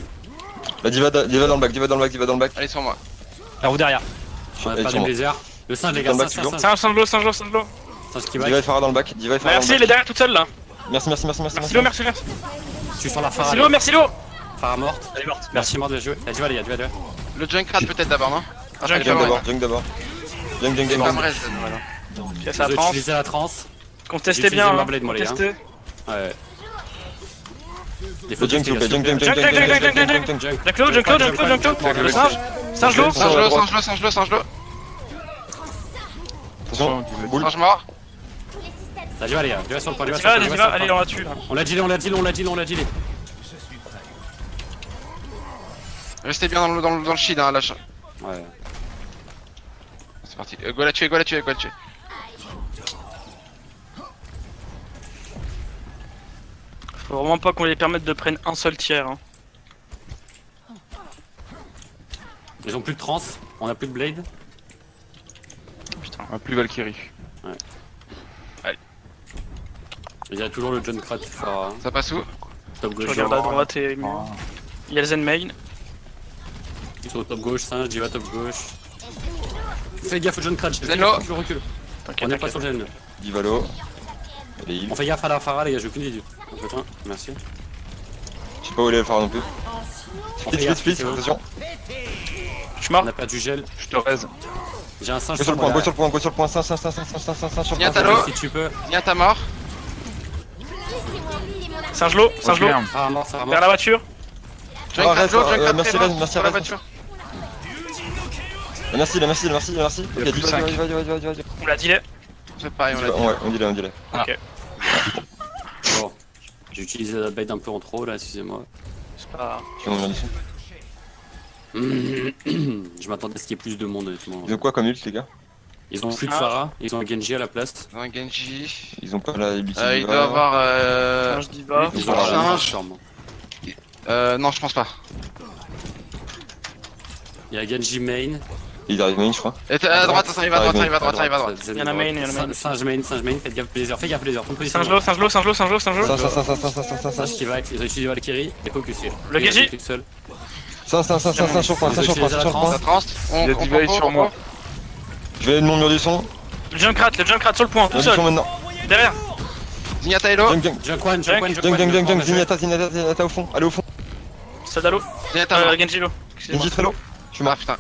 La diva dans le back. Allez sur moi. La roue derrière. On a Allez, perdu sur moi. Blazer. Le singe, les Dans gars, le back, singe. Singe de l'eau. Singe qui va. Diva et Phara dans le back. Merci, elle est derrière toute seule là. Merci. Merci l'eau. Je suis sur la Phara. Merci l'eau. Phara morte. Elle est morte. Merci mort de jouer. La diva, les gars, diva. Le Junkrat peut-être d'abord, non? Junk Junk d'abord. Junk. Comme Rez. Voilà. Pièce Vous à trans. utilisez la transe. Contestez J'ai bien. utilisé ma hein. blade, moi, les gars. Contestez. Ouais. Des Le fautes Junk, s'il vous plaît. Junk. Jack low. Le singe. Singe low. Singe low. Attention. Boule. Singe mort. Là, j'y vais, les gars. J'y vais sur le point, j'y vais Vas-y, sur le va, point, vas-y, j'y vais va, sur le allez, point. on la tue là. On l'a dealé, on l'a dealé, on l'a dealé, on l'a dealé. Restez bien dans le shield, hein, lâche. Ouais. C'est parti. Go la tuer, go la tuer, go la tuer. Faut vraiment pas qu'on les permette de prendre un seul tiers. Hein. Ils ont plus de trans, on a plus de blade. Putain. Ah, plus Valkyrie. Il y a toujours le John Krat Farah. Ça passe où? Top Je gauche. regarde à droite et il y a le Zen main. Ils sont au top gauche, singe, j'y vais top gauche. Fais gaffe au John Krat, Zenlo. recule. T'inquiète, On est pas t'inquiète. sur le Zen. Divalo. Elle est heal. On fait gaffe à la Farah, les gars, j'ai aucune idée. On fait toi, merci. Je sais pas où elle est le faire non plus. On fait Split, gaffe, split, c'est bon. attention. Je suis mort. On a perdu gel. Je te raise. J'ai un singe Go sur le point, moi, go sur le point, go sur le point. 5 sur le Viens, point. Talo. si tu peux. Viens ta mort. Singe-l'eau, singe-l'eau. Regarde. Ah, mort, ça va Vers mort. la voiture. Junk reste, Radlo, Junk merci, Radlo, merci, sur la merci. voiture. Merci. Il y a plus Vas-y, cinq. vas-y. On l'a dealé. C'est pareil, on l'a dit. Ouais, on dit là. Bon. J'ai utilisé la bait un peu en trop là, excusez-moi. C'est pas. Je vais m'en dire. Je m'attendais à ce qu'il y ait plus de monde honnêtement. Ils ont quoi comme ult, les gars? Ils ont plus de Farah, ils ont un Genji à la place. Dans un Genji. Ils ont pas la ability. Il doit avoir. Singe diva. Ils Ils ont ont la singe. sûrement. Non, je pense pas. Il y a Genji main. Il arrive main, je crois. Et à droite, ça arrive à droite, ça arrive à droite, ça arrive à droite. Il y en a main, il y en a main. Singe main, faites gaffe blazer, fais gaffe blazer. Prends position. Singe-l'eau, singe-l'eau, singe-l'eau, singe-l'eau, singe-l'eau. Ça. Singe qui va, ils ont utilisé Valkyrie et focus. Le Genji. Seul. Ça, sur le point, sur le point. Ça trans. Il y a du veille sur moi. Je vais mon mur du son. Le Junkrat sur le point, tout Mur du son seul. maintenant. Derrière. Zignata Hello. Junk, Zenyatta au fond. Allez au fond. Soldat l'eau. Zignata mort. Genji-l'eau. Excusez-moi. Genji très low. Je suis mort. Ah putain.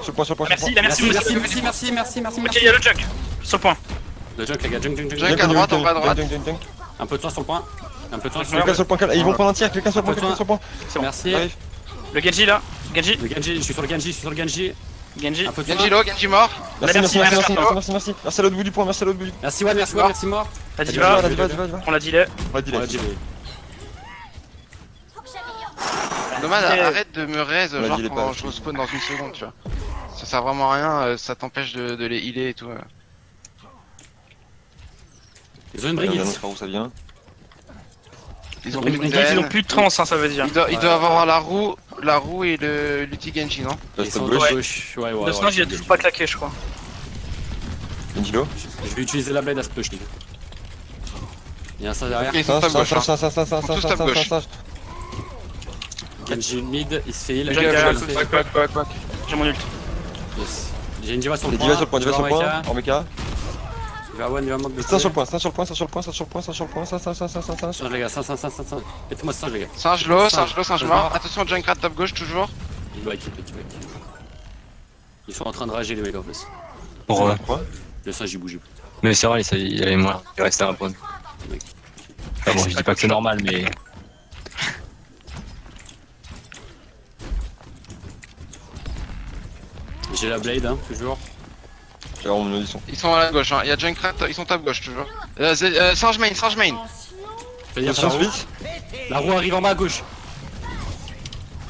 Sur le point. Merci, merci. Merci. Ok, il y a le Junk. Sur le point. Le junk, les gars, junk. Junk à droite, en bas à droite. Un peu de temps sur le point. Un peu de temps sur Quelqu'un sur le point, ils vont prendre un tir, quelqu'un sur le point. C'est bon. Merci. Arrive. Le Genji là. Genji. Le Genji, je suis sur le Genji. Genji. Un peu de temps. Genji low, Genji mort. Merci à l'autre bout du point, merci Merci, merci moi. La Vas-y, diva. vas-y. On l'a dealé. On l'a dit On là. l'a dit. Nomade, Et- arrête de me raise On l'a genre dit, les quand pages. je spawn dans une seconde, tu vois. Ça sert vraiment à rien, ça t'empêche de les healer et tout. Ils ont une On brigade. annonce par où ça vient. Ils ont Les plus de Genji, ils ont zen. plus de trans, hein, ça veut dire. Il doit avoir la roue et l'ulti Genji, non? Ils sont gauche. gauche. Ouais. Le singe, il a toujours pas claqué, je crois. Angelo. Je vais utiliser la blade à ce push. Il y a un singe derrière. Ok, ils sont top gauche. hein. Ça. Genji mid, il se fait heal. Le Genji derrière, Il se fait- Back. J'ai mon ult. Yes. J'ai une diva sur le Les point. divas sur le point, Je vais en en mecha. Je vais avoir une diva mode de Ça sur le point, ça. Singe les gars, singe. Faites-moi singe les gars. Singe low, singe Singe mort. mort. Attention, Junkrat top gauche toujours. Il doit équiper. Ils sont en train de rager les mecs en face. Pour, Le singe il bouge plus. mais c'est vrai, il avait moins. Il restait un point. Ah bon, je dis pas que c'est normal, mais. J'ai la blade, hein, toujours. J'ai vraiment mon audition. Ils sont à la gauche, hein. Il y a Junkrat, ils sont top gauche toujours. Singe main. Fais gaffe à Attention, la roue. split. La roue arrive en bas à gauche.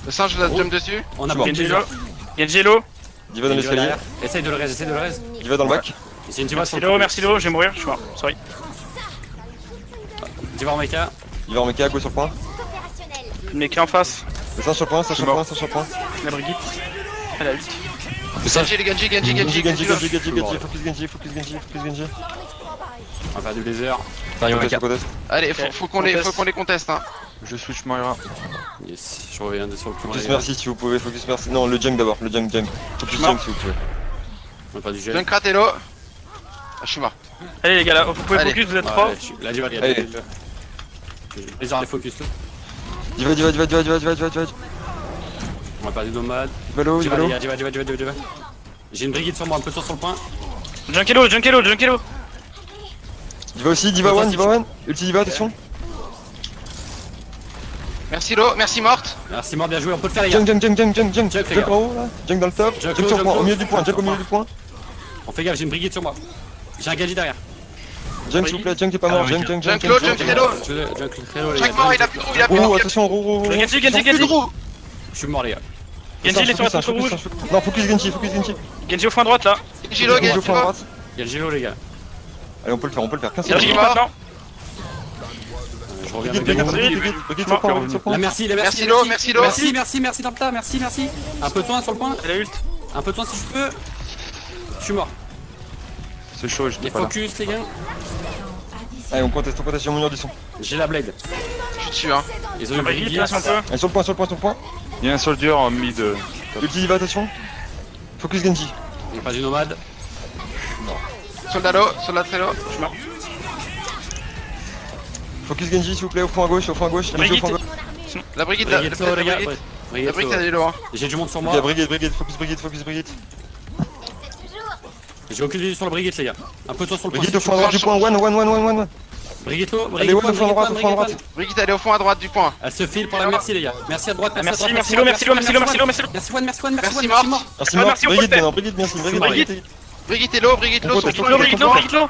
Le singe va jump dessus. On a mort. pris Genji une low. Genji low. Diva dans l'escalier. derrière. Essaye de le raise. Diva dans le bac. J'ai une diva sur Merci low, je vais mourir, je suis mort. Sorry. Diva en mecha. Diva en mecha, go sur le point. Le mec qui est en face. Ça sur le point. La Brigitte. Elle a ult. Genji, les Genji. Focus Genji. On va faire du blazer. Contest. Allez, faut qu'on les conteste, hein. Je switch Moira. Yes, je reviens sur le point. Focus les gars. merci si vous pouvez, focus merci. Non, le junk d'abord, le junk. Focus junk si vous pouvez. On va faire du gel. Junkrat hello. Ah, je suis mort. Allez les gars, là, vous pouvez Allez. focus, vous êtes Ouais, 3. la diva, Allez. Blazer, les focus là. Diva. On va faire du nomade. Diva Diva, low. les gars, diva. J'ai une brigade sur moi, un peu de temps sur le point. Junkello. Diva aussi, Diva one. Ulti Diva, attention. Merci low, merci morte. Merci, mort, bien joué, on peut le faire les gars. Junk les gars. en haut là. Junk dans le top. Junk Junk sur le low, point, au junk milieu du point. Junk au milieu du point. On fait gaffe, j'ai une brigade sur moi. J'ai un Genji derrière. Junk, s'il vous plaît, Junk, t'es pas mort. Junk, Junk, Junk, Junk, Junk. Junk Trello, les Chaque mort, il a plus de roue, il a plus de Oh, roue. attention, gros. Genji, Plus de roue. Je suis mort, les gars. Genji, il est sur la touche rouge. Non, focus Genji. Genji au fond à droite là. Gilo, Genji au fond à Gilo. droite. Il y a le Gelo, les gars. Allez, on peut le faire. 15 Genji secondes. maintenant. Je reviens Brigitte, avec Brigitte, vous. Brigitte, sur point, sur point. La merci, Merci, Lo, merci, Lo. merci dans le tas, merci. Un peu de soin sur le point. Elle a ult. Un peu de soin si je peux. Je suis mort. C'est chaud, j'étais Les pas là. focus, les gars. Allez, on conteste sur mon mur du son. J'ai la blade. Je suis dessus, hein. Ils ont eu Brigitte, Brigitte. là, un peu. Allez, sur le point. Il y a un soldier en mid. Ulti, va, attention. Focus Genji. On n'a pas du nomade. Soldat Lo, soldat Trello. Focus Genji, s'il vous plaît, au fond à gauche. Genji au Brigitte. fond à gauche. La Brigitte, la Brigitte, les gars. Brigitte. Brigitte, La Brigitte, elle est loin. J'ai du monde sur Ok, moi. Brigitte, focus Brigitte. J'ai aucune idée sur le Brigitte, les gars. Un peu de soin sur le point. Brigitte au fond à droite du point. One. Brigitte, Allez, one au fond à droite, Brigitte, elle est au fond à droite du point. Elle se file pour la merci, les gars. Merci à droite, Merci, à droite. merci Lo, merci Lo. Merci Juan, Merci, merci mort. Merci, Ah, mort. merci, on Brigitte, peut le maintenant. Brigitte, merci. Brigitte. Brigitte et Lo, Brigitte Lo, On sont compte, tous on les Brigitte deux. Lo, Brigitte Lo.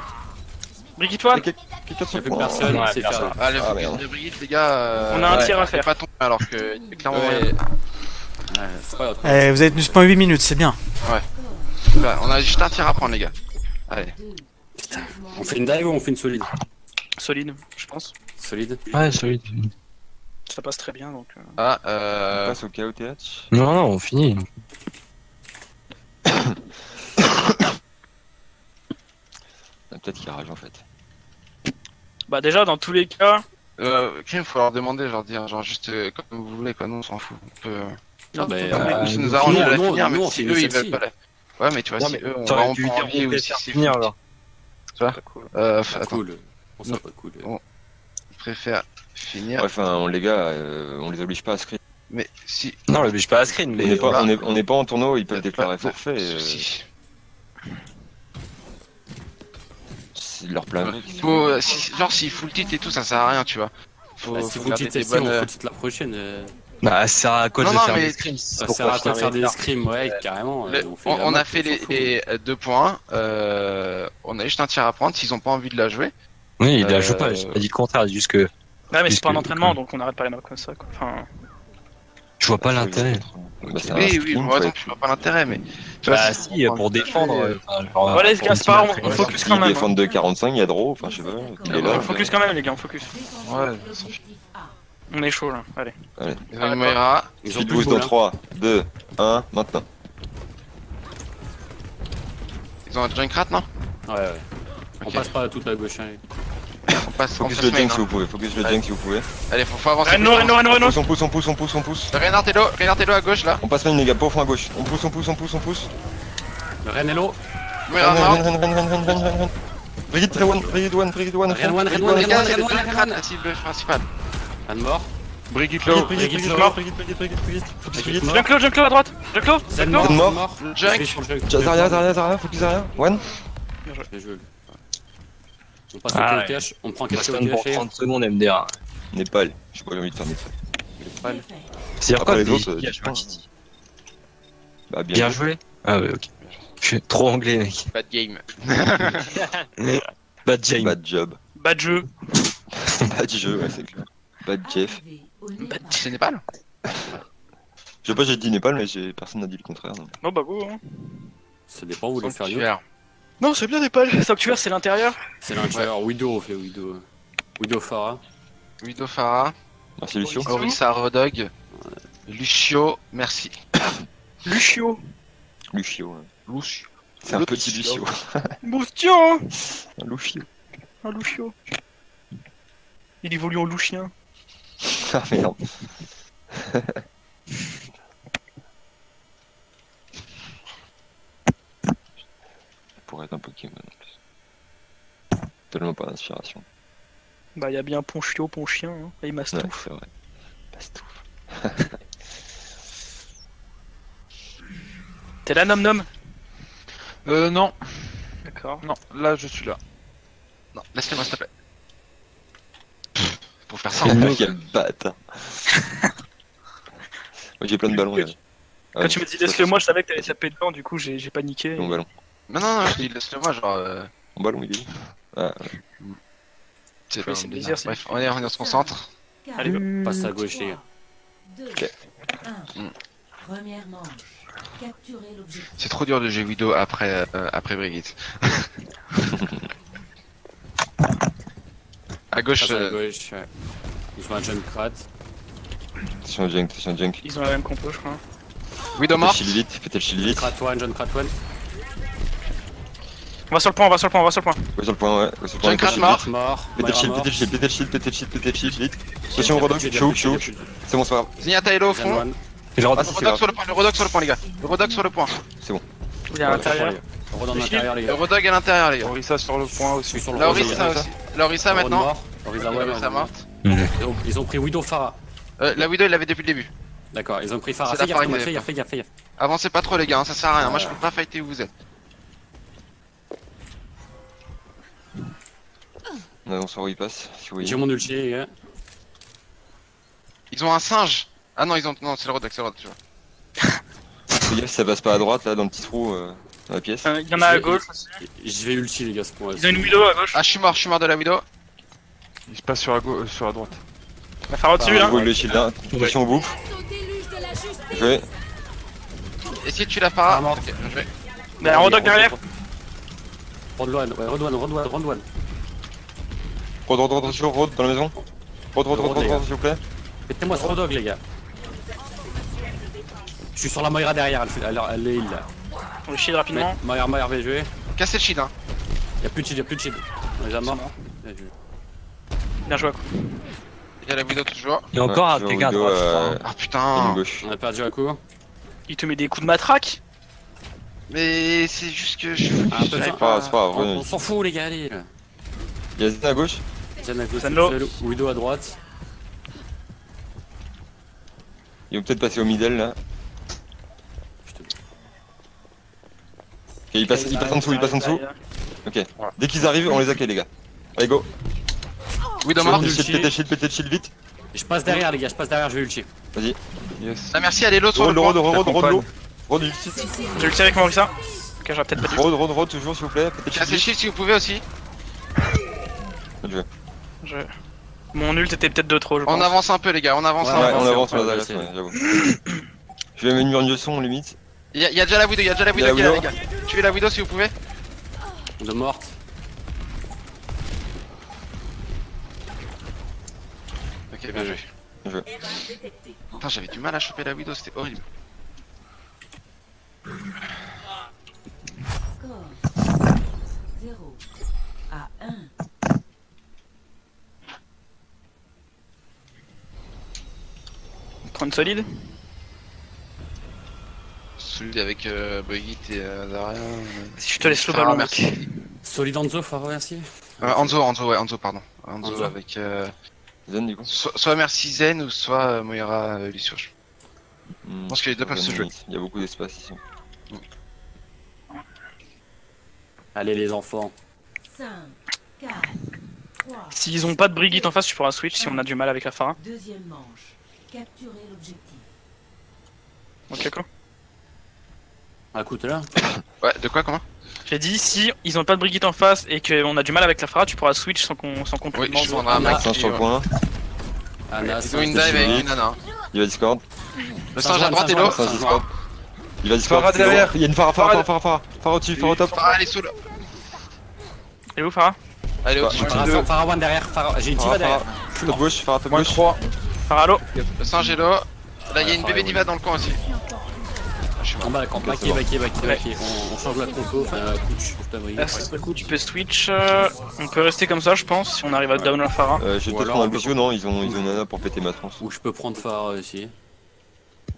Brigitte One. Quelqu'un Il sur n'y le a plus point. personne, Ouais, c'est personne. faire. Ah, le Ah, focus merde. de Brigitte, les gars. On a un tir à ouais, faire. Pas tombé alors que il y a clairement. Ouais. C'est pas grave. Eh, vous avez tenu ce point 8 minutes, c'est bien. Là, on a juste un tir à prendre, les gars. Allez. On fait une dive ou on fait une solide? Solide, je pense. Solide. Ouais, solide. Ça passe très bien donc. Ah, On passe au KOTH. Non, on finit. Peut-être qu'il rage en fait. Bah déjà dans tous les cas. Crime, faut leur demander, leur dire, genre juste comme vous voulez, quoi. Nous, on s'en fout. On peut. Non, mais. Ça nous arrange de la non, finir, non, mais c'est si une eux ils celle-ci. veulent pas la. Ouais, mais tu vois, Non, si mais eux ont t'aurais vraiment dû pas dire envie qu'on ou peut si faire c'est finir fou. alors. Pas cool. Pas Attends, cool. On sent pas cool. je préfère finir. Ouais, enfin, les gars, on les oblige pas à screen. Mais si. Non, on l'oblige pas à screen, On mais n'est pas, voilà. on est pas en tournoi, ils peuvent Y a déclarer pas de forfait. souci. C'est leur plein. Faut, genre, s'il full tilt et tout, ça sert à rien, tu vois. Faut, Bah, si faut vous garder dites des celle-ci, on bonnes. faut toute la prochaine. bah, ça sert à quoi Non, de non, faire mais- des screens Ça Pourquoi sert à je quoi de faire t'en ai des marre. scrims, ouais, carrément. On a fait les 2 points. On a juste un tir à prendre. S'ils ont pas envie de la jouer. Oui, il la joue pas, j'ai pas dit le contraire, juste que Ouais mais c'est Puisque- pas un entraînement donc on arrête pas les notes comme ça quoi. Enfin. je vois pas l'intérêt. Bah, c'est un Oui, screen, oui, faut moi non être- plus, je vois pas l'intérêt, mais. Tu vois, Bah, si- si, pour défendre. enfin, genre, Voilà les pour gars, une c'est pas team grave, on après, focus Ils quand même. défendent de 45, il y a draw, enfin je sais pas. Il est là. On focus quand même les gars, on focus. Ouais, Objectif A. On est chaud là, allez. ils ont une Moira. Ils ont Speed plus boost de dans ball, 3, 2, 1, maintenant. Ils ont un Junkrat, non? hein. Ouais. On Ok. passe pas toute la gauche. Hein. On passe Focus le main, junk si hein. vous pouvez, focus le junk si vous pouvez. Allez, faut avancer. Reno, Reno, Reno, Reno. On pousse. Reinhardt est là à gauche là. On passe main les gars, pas au fond à gauche. On pousse. Le Renello. Moira mort. Ren. Brigitte, très one. Ren one. Les gars, c'est le Junkrat, la cible principale. Un mort. Brigitte Low. Brigitte. Focus Brigitte. Junk Lo à droite. Junk Lo. Zen Junk Lo. mort. Zen mort. Je vais Junk. sur le junk. Zarya, focus Zarya. One. Bien joué. On passe Ah, au cache. On prend quelqu'un Personne au pour cache. 30 secondes MDR. Népal. J'ai pas envie de faire Népal. Défait. C'est-à-dire Après quoi les des autres, pillages, je sais pas. Titi Bah Bien joué. Ah ouais, ok. Je suis trop anglais, mec. Bad game. Bad James. Bad job. Bad jeu. Bad jeu, ouais, c'est clair. Bad Jeff. Arrivé au Népal. C'est Népal? Je sais pas, j'ai dit Népal, mais personne n'a dit le contraire. Donc. Bon bah go. Hein. Ça dépend où vous voulez faire mieux. Sanctuaire. Non c'est bien Népal. Sanctuaire c'est l'intérieur. C'est l'intérieur. Widow, on fait Widow. Widow Farah. Widow Farah. Merci Lucio. Orisa Rodog. Lucio, merci. Lucio. Lucio. ouais. Lucio. C'est un petit Lucio. Boustio. Un Lucio. Un Lucio. Il évolue en louchien. Ah merde. Pour être un Pokémon en plus. Tellement pas d'inspiration. Bah y a bien Ponchio, Ponchien, hein. Et Ouais, Mastouf. c'est vrai. Pastouf. T'es là Nom Nom? Non, D'accord. non, là je suis là. Non, laisse-le-moi s'il te plaît. Pour faire ça, en Le quel bâtard. Moi j'ai plein de ballons là. Quand tu m'as dit laisse-le moi, je savais que t'allais taper dedans, du coup j'ai paniqué. Mon ballon. Non, je dis laisse-le-moi, genre. Mon ballon il est où? C'est Faut pas essayer de un les délire. dire, Bref, on se concentre. Allez, go. Passe à gauche, les gars. 2, Ok. 1. Première manche. Capturez l'objectif. C'est trop dur de jouer Widow après Brigitte. À gauche, Passe à gauche, ouais. Ils sont un Junkrat. Attention junk, attention junk. Ils ont la même compo, je crois. Widow Pétez le mort. shield vite, pétez le shield vite. Junkrat one. On va sur le point, on va sur le point, on va sur le point. Go sur le point, ouais. Go sur le point. Junkrat pétez le mort. shield. Mort. Pétez le shield, Moira pétez le shield, pétez le shield, pétez le shield, pétez le shield, vite. Attention au mort. Rodok, je suis où. C'est bon, c'est pas grave. Zenyatta Hello au fond. One. Et genre, Ah, si, Le c'est Rodog grave. sur le point, le Rodog sur le point, les gars. Le Rodog sur le point. Il est à l'intérieur. Rodon Le l'intérieur, les Le gars. Rodog à l'intérieur, les gars. Orisa sur le point Je suis aussi. sur le La Rodon, Orisa les gars. aussi. La Orisa Rodon maintenant. mort. Orisa La one, Orisa morte. Ils ont pris Widow Farah. La Widow, il l'avait depuis le début. D'accord, ils ont pris Farah. C'est la Fais Farah gaffe, qu'ils fais avaient gaffe, fais gaffe, fais gaffe. Avancez pas trop, les gars, hein, ça sert à rien. Moi, je peux pas fighter où vous êtes. On avance où il passe, si vous voyez. J'ai mon ulti, les gars. Ils ont un singe. Ah non, non, c'est le Rodog, c'est le Rodog. Tu vois. Fais gaffe si ça passe pas à droite, là, dans le petit trou dans la pièce. Il y en a à gauche aussi. Je vais ulti, les gars, ce point. Ils ont une Widow à gauche. Ah, je suis mort de la Widow. Il se passe sur la droite. On va faire au-dessus là. Roule le shield là, attention au bouffe. Joué. Essayez de tuer la Farah. Ah, mort. Ok, bien joué. Il y a un Rodok derrière. Rodouane, ouais, Rodouane. Rod, attention, Rod dans la maison. Rod, s'il vous plaît. Mettez-moi ce Rodog, les gars. Je suis sur la Moira derrière, elle est heal là. On le shield rapidement. Moira va jouer. Cassez le shield, hein. Y'a plus de shield, On les a morts. Bien joué. Quoi. Il y a la Widow toujours. il y a encore Ouais, un je dégât à Widow, droite, je crois, hein. Ah ligne putain. gauche. On a perdu un coup. Il te met des coups de matraque. Mais c'est juste que je. Ah, j'arrive c'est pas. C'est pas grave, On s'en fout, les gars, allez. Là. Il y a Zen à gauche. Zen à gauche, Zeno. seul, Widow à droite. Ils vont peut-être passer au middle là. Putain. Ok, ils passent en dessous. Ok. Dès qu'ils arrivent, on les accueille les gars. Allez go. Widow Sur mort. le Pétez le shield vite. Je passe derrière, les gars, je vais ulti. Vas-y. Yes. Ah merci, elle est l'autre sur le point. Rod, ulti. J'ai ulti avec Morissa. Ok, j'aurais peut-être pas dû. Rod, toujours s'il vous plaît. Pétez le Cassez le shield. shield si vous pouvez aussi. Bien joué. Mon ult était peut-être de trop, je pense. On avance un peu, les gars, on avance. Ouais, Ouais, avance. on avance, on ouais, avance, c'est- ouais, j'avoue. Je vais mettre une leçon limite. Il y a déjà la Widow, qui est là, les gars. Tuez la Widow si vous pouvez. De morte. Ok, bien joué. Bien joué. Putain, j'avais du mal à choper la Widow, c'était horrible. Score 0 à 1. Prendre solide. Celui avec Brigitte et Daria. Si je te laisse le Farah, ballon, merci. mec. Solid Anzo, Farah, merci. Anzo, pardon. Anzo Anzo. avec. Zen du coup. Soit Merci Zen ou soit Moira Lucius. Je pense que les deux peuvent se jouer. Il y a beaucoup d'espace ici. Allez, les enfants. 5, 4, 3. S'ils ont pas de Brigitte en face, tu pourras switch si on a du mal avec la Farah. Deuxième manche. Capturez l'objectif. Ok, quoi. Ah, écoute, là. Ouais, de quoi, comment? J'ai dit, si ils ont pas de Brigitte en face et qu'on a du mal avec la Farah, tu pourras switch sans qu'on Oui, complètement. je prendrai un max. Singe sur le point. Anna, Ils ont une dive avec une nana. Il va Discord. Le singe à droite et l'eau. Singe Discord. Il va Discord. Farah derrière. Il y a une Farah au-dessus, Farah au top. Farah, elle est sous le. Et où, Farah? Elle est au-dessus. Farah one derrière. J'ai une diva derrière. Top gauche, Farah top Moins gauche. 3. Farah, allô? Le singe est là. Là, il y a une bébé diva dans le coin aussi. Ah, je suis En mort. bas, backé. On change la compo. Enfin, écoute, je trouve ta Là, c'est cool, tu peux switch. On peut rester comme ça, je pense, si on arrive à down la Farah. Je vais Ou peut-être alors, prendre on peut- Lucio, non, ils ont Nana pour péter ma trance. Ou je peux prendre Farah aussi.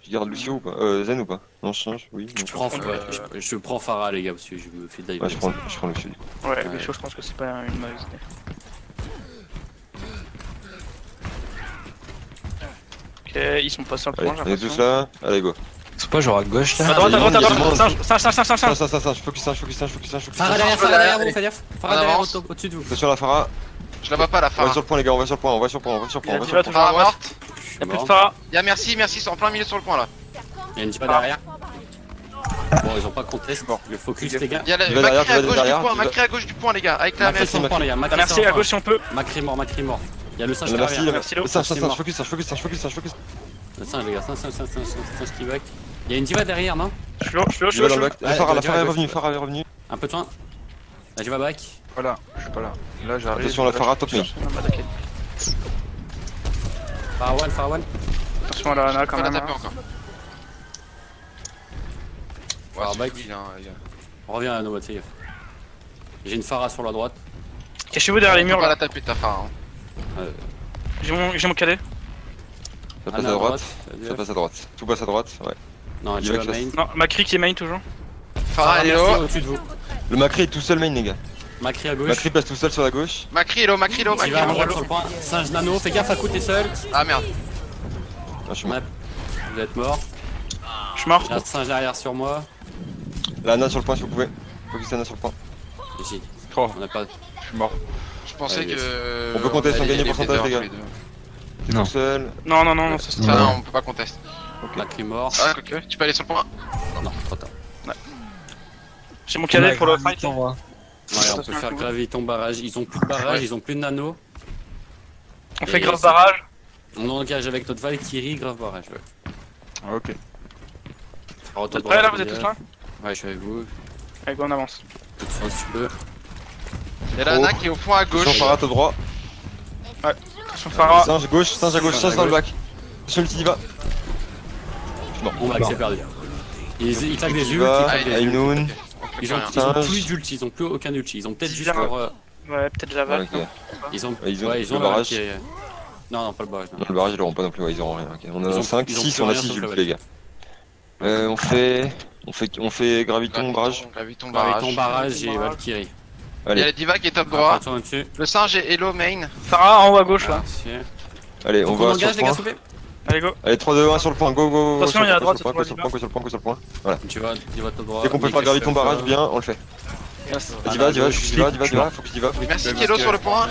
Je garde Lucio ou pas Zen ou pas? Non, je change, oui. non. Je prends Farah, les gars, parce que je me fais dive. Ouais, je prends Lucio du coup. Ouais, les choses, je pense que c'est pas une mauvaise idée. Ok, ils sont pas sur le Allez, point, j'ai on est tous l'impression. là. Allez, go. C'est pas genre à gauche À là? droite, à droite, à Il y a du droite, monde. singe, Focus, focus. Farah derrière, Farah Farah derrière, derrière, vous, faites gaffe. On Farah derrière, avance. au-dessus de vous. Attention la Farah. Je la vois pas, la On va Farah. sur le point, les gars, on va sur le point. Il y a Diva toujours à Farah droite. morte. Je suis Y'a plus de mort. Farah. Il y a Merci, c'est en plein milieu sur le point là. Il y a une diva derrière. Bon, ils ont pas contest. Le focus, les gars. Il y a la Il va derrière, Macri à il va gauche du derrière, point, il va- Macri à gauche du point, les gars, avec la Macri MS. sur le point, les gars. Macri Merci sur le à point. gauche si on peut. Macri mort, Macri mort. Il y a le singe La qui merci, revient. la Merci, merci. Léo. Singe, Singe mort. focus, singe, focus, singe, focus, singe, focus. Le singe, les gars. Singe qui back. Il y a une diva derrière, non? Je suis lourd, je suis lourd, je Il va suis dans le lourd. back. La Phara Ouais, est ouais, revenu, ouais. Phara est revenu. Un peu de soin. La diva back. Voilà, je suis pas là. Là, j'arrive. Attention, la Phara top main. Farwan. Attention à la Ana quand On va même. taper hein. encore. Ah, Ouais, back. c'est cool, hein, les gars. On revient à nos modes, safe. J'ai une Phara sur la droite. Cachez-vous derrière les On murs peut pas là. la taper ta phare. Hein. J'ai mon cadet. Ça passe Ana à droite. Diva. Ça passe à droite. Tout passe à droite. Ouais. Non, Il diva va que main. Non, Macri qui est main toujours. Phare, elle est merci, haut. au-dessus de vous. Le Macri est tout seul main, les gars. Macri à gauche. Macri passe tout seul sur la gauche. Macri est low, Macri est low, Macri Diva à est droite low. sur le point. Singe nano. Fais gaffe à coup, t'es seul. Ah merde. Ah, je suis mort. Ouais. Vous êtes mort. Je suis mort. J'ai un singe derrière sur moi. La Anna sur le point si vous pouvez. Focus Anna sur le point. Ici. Oh, On a pas. je suis mort. Je pensais Allez, que. On peut compter sur elle gagner était pourcentage, dehors les gars. tous deux. T'es Non. tout seul. Non, ça Enfin, non, on peut pas contester. Macri mort. Ah, ok. Tu peux aller sur le point. Non, trop tard. J'ai mon cadet pour le fight. Graviton, moi. Ouais, on peut faire graviton barrage. Ils ont plus de barrage, Ouais. ils ont plus de nano. On fait Et grave c'est- barrage. On engage avec notre Valkyrie, grave barrage. Ouais. Ah, ok. Alors, Vous êtes prêts là, vous êtes tous là? Ouais, je suis avec vous. Allez, go, on avance. Tout de suite, si tu peux. Il y a la Ana qui est au fond à gauche. Attention, Phara top droit. Attention Farah. Singe gauche, singe à gauche, singe dans le back. Sur le Diva. On va c'est perdu. Ils claquent des ults, ils Diva, claquent des ults. Ainoun. Ils ont Singe. plus d'ulti, ils ont plus aucun ulti. Ils ont peut-être juste Bizarre. leur. Ouais, peut-être Java. Ok. Ils ont. Ouais, ils ont Ouais, le barrage. qui est- Non, pas le barrage. non. Non, le barrage, ils l'auront pas non plus, ouais, ils auront rien. ok. On Ils a ont- 5, ils ont 6, plus on a rien 6 sauf ults, la les gars. On fait graviton, barrage. Graviton, barrage. Graviton barrage et Valkyrie. Il y a Allez, la Diva qui est top droit. Attention dessus. Le singe est hello main. Farah en haut à gauche là. Merci. allez, on Faut qu'on va sur engage le les gars, point. s'il vous plaît. Allez, go. Allez, 3, 2, 1 sur le point, go, go, go. Attention, sur il y a à le point, droite, sur le point, sur sur le point, sur le point, sur le point. Voilà. Tu vas top droit. Dès qu'on peut faire graviton, barrage, bien, on le fait. Diva, faut que Diva. Merci Kelo sur le point.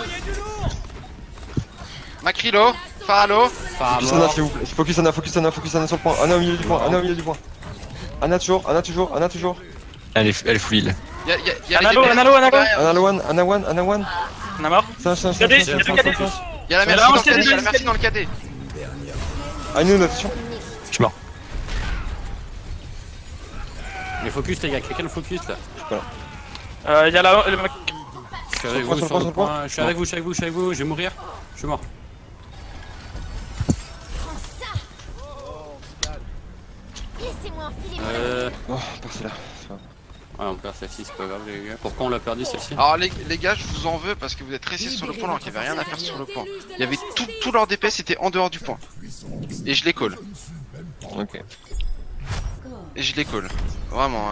Macri low. Phare low. Phare Focus Anna, mort. s'il vous plaît. Focus Anna sur le point. Anna au milieu du point, Anna au milieu du point. Anna toujours. Elle est full heal. Il y a les Analo, DPS Analo, Analo. derrière. Anna one. On a mort. Singe. Cadet, il y a deux cadets. Il y a la Mais merci là, dans on le se cadet, cadet. Il y a la on se merci dans le cadet. Ainoun, attention. Je suis mort. Les focus, les gars, quelqu'un le focus là. Il y a le mec. Je suis avec Sur le vous point, sur le point. Je suis avec vous, je vais mourir. Je suis mort. Laissez-moi enfiler Oh, par là. Ouais, on perd celle-ci, c'est pas grave les gars. Pourquoi on l'a perdu celle-ci? Alors les gars, je vous en veux parce que vous êtes restés sur le point alors qu'il n'y avait rien à faire sur le point. Il y avait tout leur DPS était en dehors du point. Et je les colle. Ok. Et je les colle. Vraiment.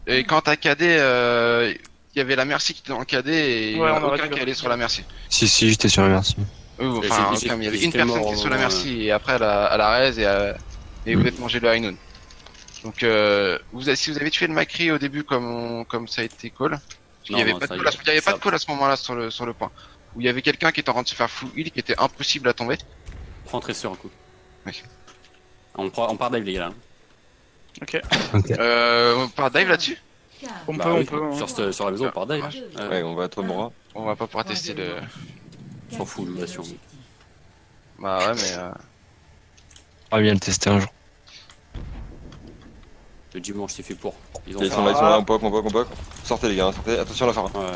Et quand t'as KD, il y avait la merci qui était dans le KD et il y Ouais, en a on aurait aucun dû qui allait sur la merci. Si, j'étais sur la merci. Oui, Et enfin, j'ai- il y avait j'étais une personne mort qui est au sur la moment, merci et après à la raise et vous êtes mangé le High Noon. Donc si vous avez tué le Macri au début comme ça a été call, il Non, n'y avait non, pas de ça call, y est. il y avait pas Ça- de call à ce moment-là sur le point. Où il y avait quelqu'un qui était en train de se faire full heal qui était impossible à tomber. Rentrer sur un coup. Oui. On part dive les gars là. Ok. On part dive là-dessus. On Bah peut, oui, on peut. Sur la maison on part dive. Hein. Ouais, on va être droit. On va pas pouvoir tester le. On s'en fout, nous, là-dessus. Bah ouais mais On va bien le tester un jour. Le dimanche c'est fait pour. Ils ont Ils fait sont là, un- on poke. Sortez les gars, sortez. Attention à la Phara. Ouais.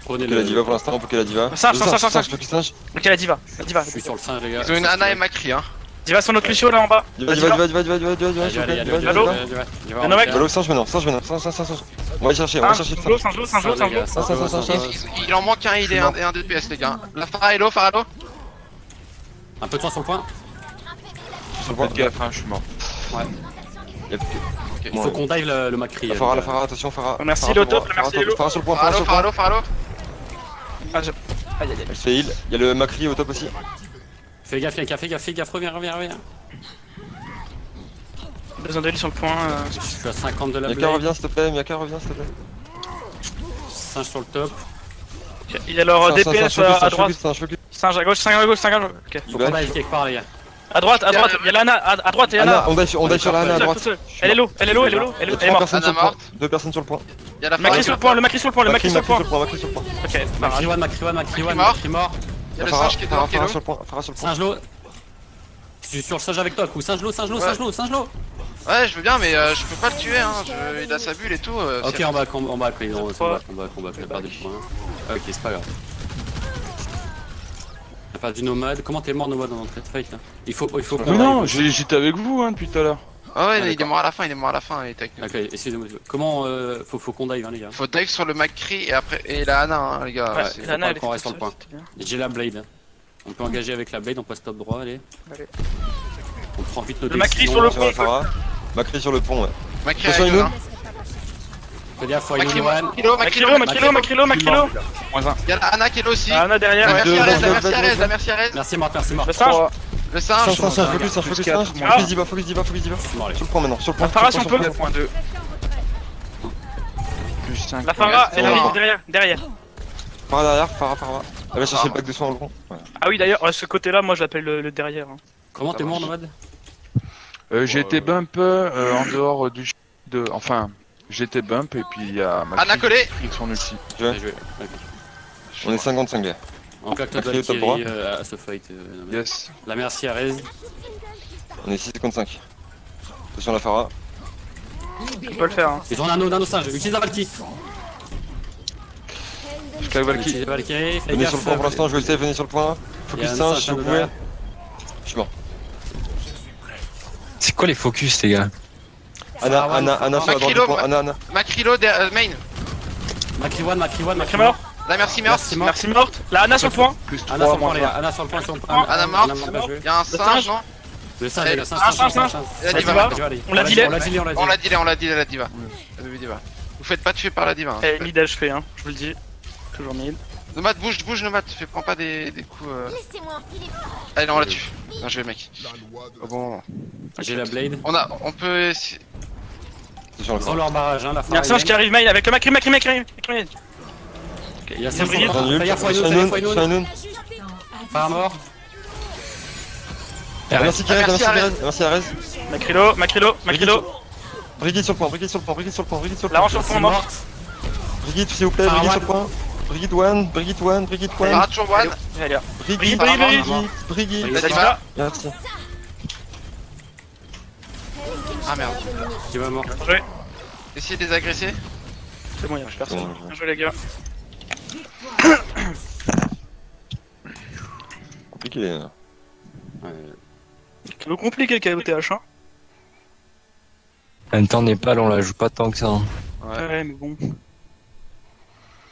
Prenez Que la Diva pour l'instant, on peut que la Diva. Singe, Le singe. focus singe. Ok, la diva. La diva. Je suis sur le singe les gars. ils ont une Ana et Macri hein. Diva sur notre Lucio là en bas. Diva. Valo, singe maintenant, singe. On va chercher le singe. Il en manque un, il est un DPS les gars. La Phara est low, Phara low. Un peu de soin sur le point. Sur le point. Faites gaffe, hein, je suis mort. Il faut qu'on dive le Macri. La Phara, attention Phara. Merci, le top, merci, le Phara sur le point, Phara low, Phara low, Phara low. Elle se fait heal. Il y a le Macri au top aussi. Fais gaffe, reviens. Besoin d'elle sur le point. Je suis à 50 de la Miyaka blade. revient s'il te plaît, Miyaka revient s'il te plaît. Singe sur le top. Il y a leur DPS à droite. Singe focus. Singe à gauche, singe à gauche. Ok. Faut qu'on dive quelque part les gars. À droite, il y a Lana, à droite, il y a Anna, Lana. on dive sur la Anna à droite. Elle est low, elle est low, elle est low, elle est Trois morte. personnes sur le Anna point. morte. 2 personnes sur le point. Il y a la Macri Pharah. sur le point, le Macri sur le point, le Macri sur le point. Macri sur le point. Ok, c'est pas grave. Macri one, mort. Il y a le singe qui est mort, qui est Farah low. sur le point. Farah sur le point. Singe-lo. Je suis sur le singe avec toi, coup. Singe-lo. Ouais, je veux bien, mais je peux pas le tuer, hein. Il a sa bulle et tout. Ok, on va, on va, on a perdu le point. Ok, c'est pas grave. On a perdu Nomade. Comment t'es mort, Nomade, dans notre fight là? Il faut Mais qu'on non, aille. j'étais avec vous hein, depuis tout à l'heure. Ah ouais, il est d'accord. mort à la fin, il était avec nous. Ok, excusez-moi. Comment faut qu'on dive, hein, les gars? Faut dive sur le Macri et après et la Anna, hein, les gars. Ouais, c'est- Lana, elle est qu'on reste sur le point. c'était bien. J'ai la blade. On peut engager avec la blade, on passe top droit, allez. Allez. On prend vite nos Le Macri décisions. sur le Sur la Farah. Macri sur le pont, ouais. Macri Attention, avec il nous, nous. hein. Fais gaffe, faut Macri, une one. Macri-lo. Il y a la Anna qui est là aussi. Anna La derrière. Ouais. Merci Arès, la merci Arès. Merci, mort. Le singe. Le singe. Focus, focus, diva. Ah. Sur le point maintenant, sur le point. La Farah, si on peut. Point 2. Plus 5. La Farah, elle Ouais. arrive derrière. Farah derrière, Farah. Elle va chercher le pack de soins en long. Ouais. Ah oui, d'ailleurs, ce côté-là, moi je l'appelle le derrière. hein. Comment t'es mort, Nomade? J'ai été bump en dehors du... Enfin, j'ai été bump et puis il y a Anna collé. avec son ulti. Bien joué. Ok. On est 55 gars. On claque notre Macri au top Valkyrie à ce fight. Nomade. Yes. La merci à Rez. On est 6,55. Attention la Farah. On peut le faire. Hein. Ils ont un nano singe. Utilise la Valkyrie. Je claque Valkyrie. Utilise la Valkyrie. Fais Venez gaffe. sur le point pour l'instant, je vais le save, venez sur le point. Il y a Focus un singe singe si vous là pouvez. derrière. Je suis mort. C'est quoi les focus, les gars? Anna sur la droite du point. Anna. Macrilo main. Macri one. Macri mort. La merci morte. Merci, mort. Merci morte. La Anna sur le point. Plus Anna 3, sur le point, moins les 1. gars. Anna sur le point. Anna morte. bien joué. Il y a un singe, non? Le singe, le singe. La Ça diva. va Je vais aller. On l'a dilé. On l'a dilé. On l'a dit, la diva. La baby diva. Vous faites pas tuer par la diva. Hein. Elle est mid HP, hein, je vous le dis. Toujours mid. Nomad, bouge, Nomad. Prends pas des coups. Laissez-moi enfiler. Allez, non, on la tue. Bien joué, mec. Oh, bon. J'ai la blade. On peut. Attention la Ils ont Farah. leur barrage, hein, la Il y a un singe qui arrive main avec le Macri. Il y a C'est 5 brillé. Entendu. Fais gaffe, Sur une. Pas mort. Merci Kirez, merci Arès. Macri-lo. Brigitte sur le point. La range sur le point mort. Brigitte, s'il vous plaît, Brigitte sur le point. Brigitte one. Farah toujours one. Allez, là. Brigitte. La diva. Merci. Ah merde. Tu vas mort. Essayez de les agresser. C'est bon, il y a personne. Bon, Bien joué, les gars. Compliqué. C'est compliqué le KOTH, hein. En même temps, Népal, on la joue pas tant que ça. hein. Ouais, mais bon.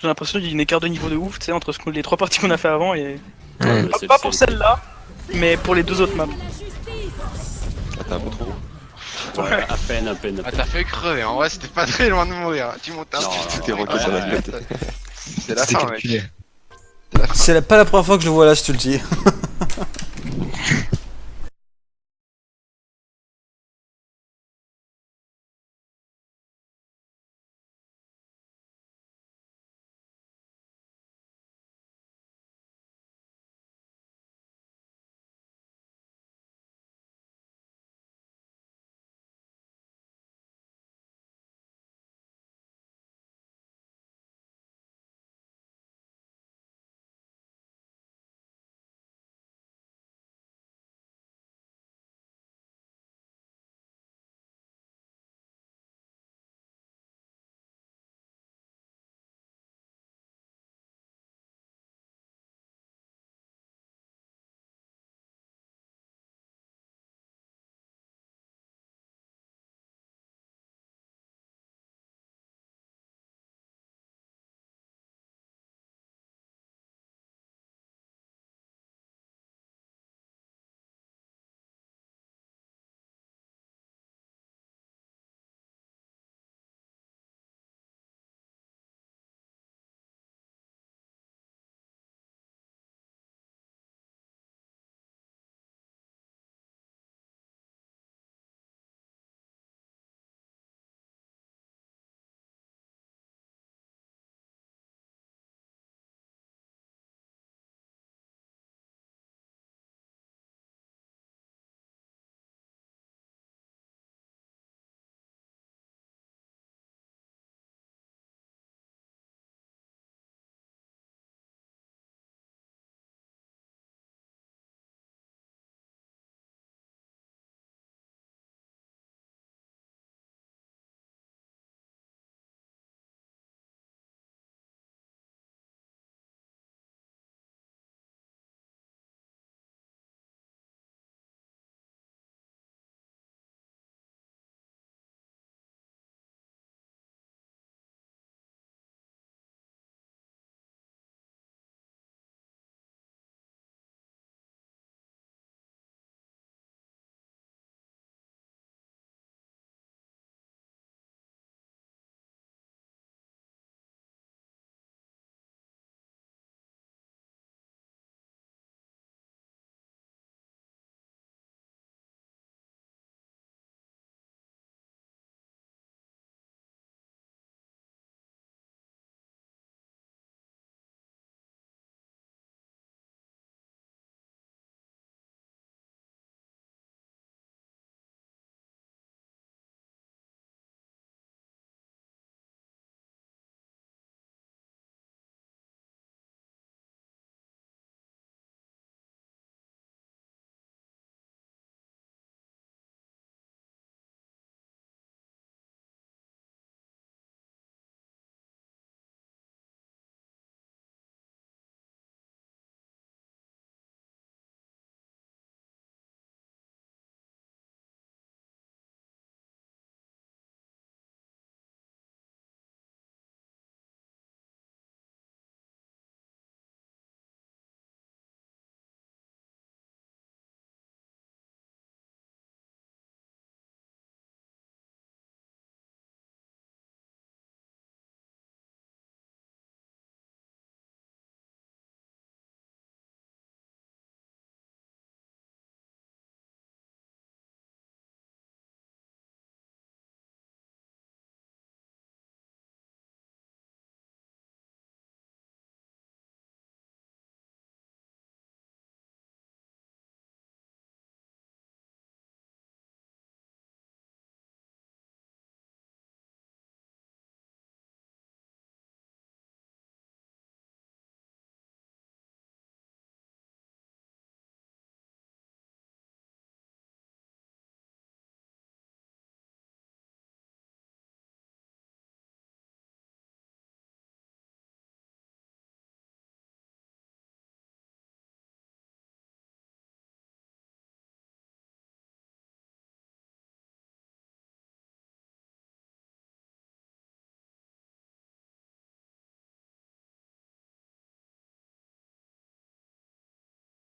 J'ai l'impression qu'il y a une écart de niveau de ouf, tu sais, entre les 3 parties qu'on a fait avant et. Ouais. Pas pour celle-là, mais pour les 2 autres maps. Ah, t'es un peu trop. Ouais, à peine. Ah, t'as fait crever. En vrai, c'était pas très loin de mourir. Tu montes un petit Tout est roqué sur la tête. C'est la C'était fin, mec. calculé. C'est pas la première fois que je le vois là, cet ulti.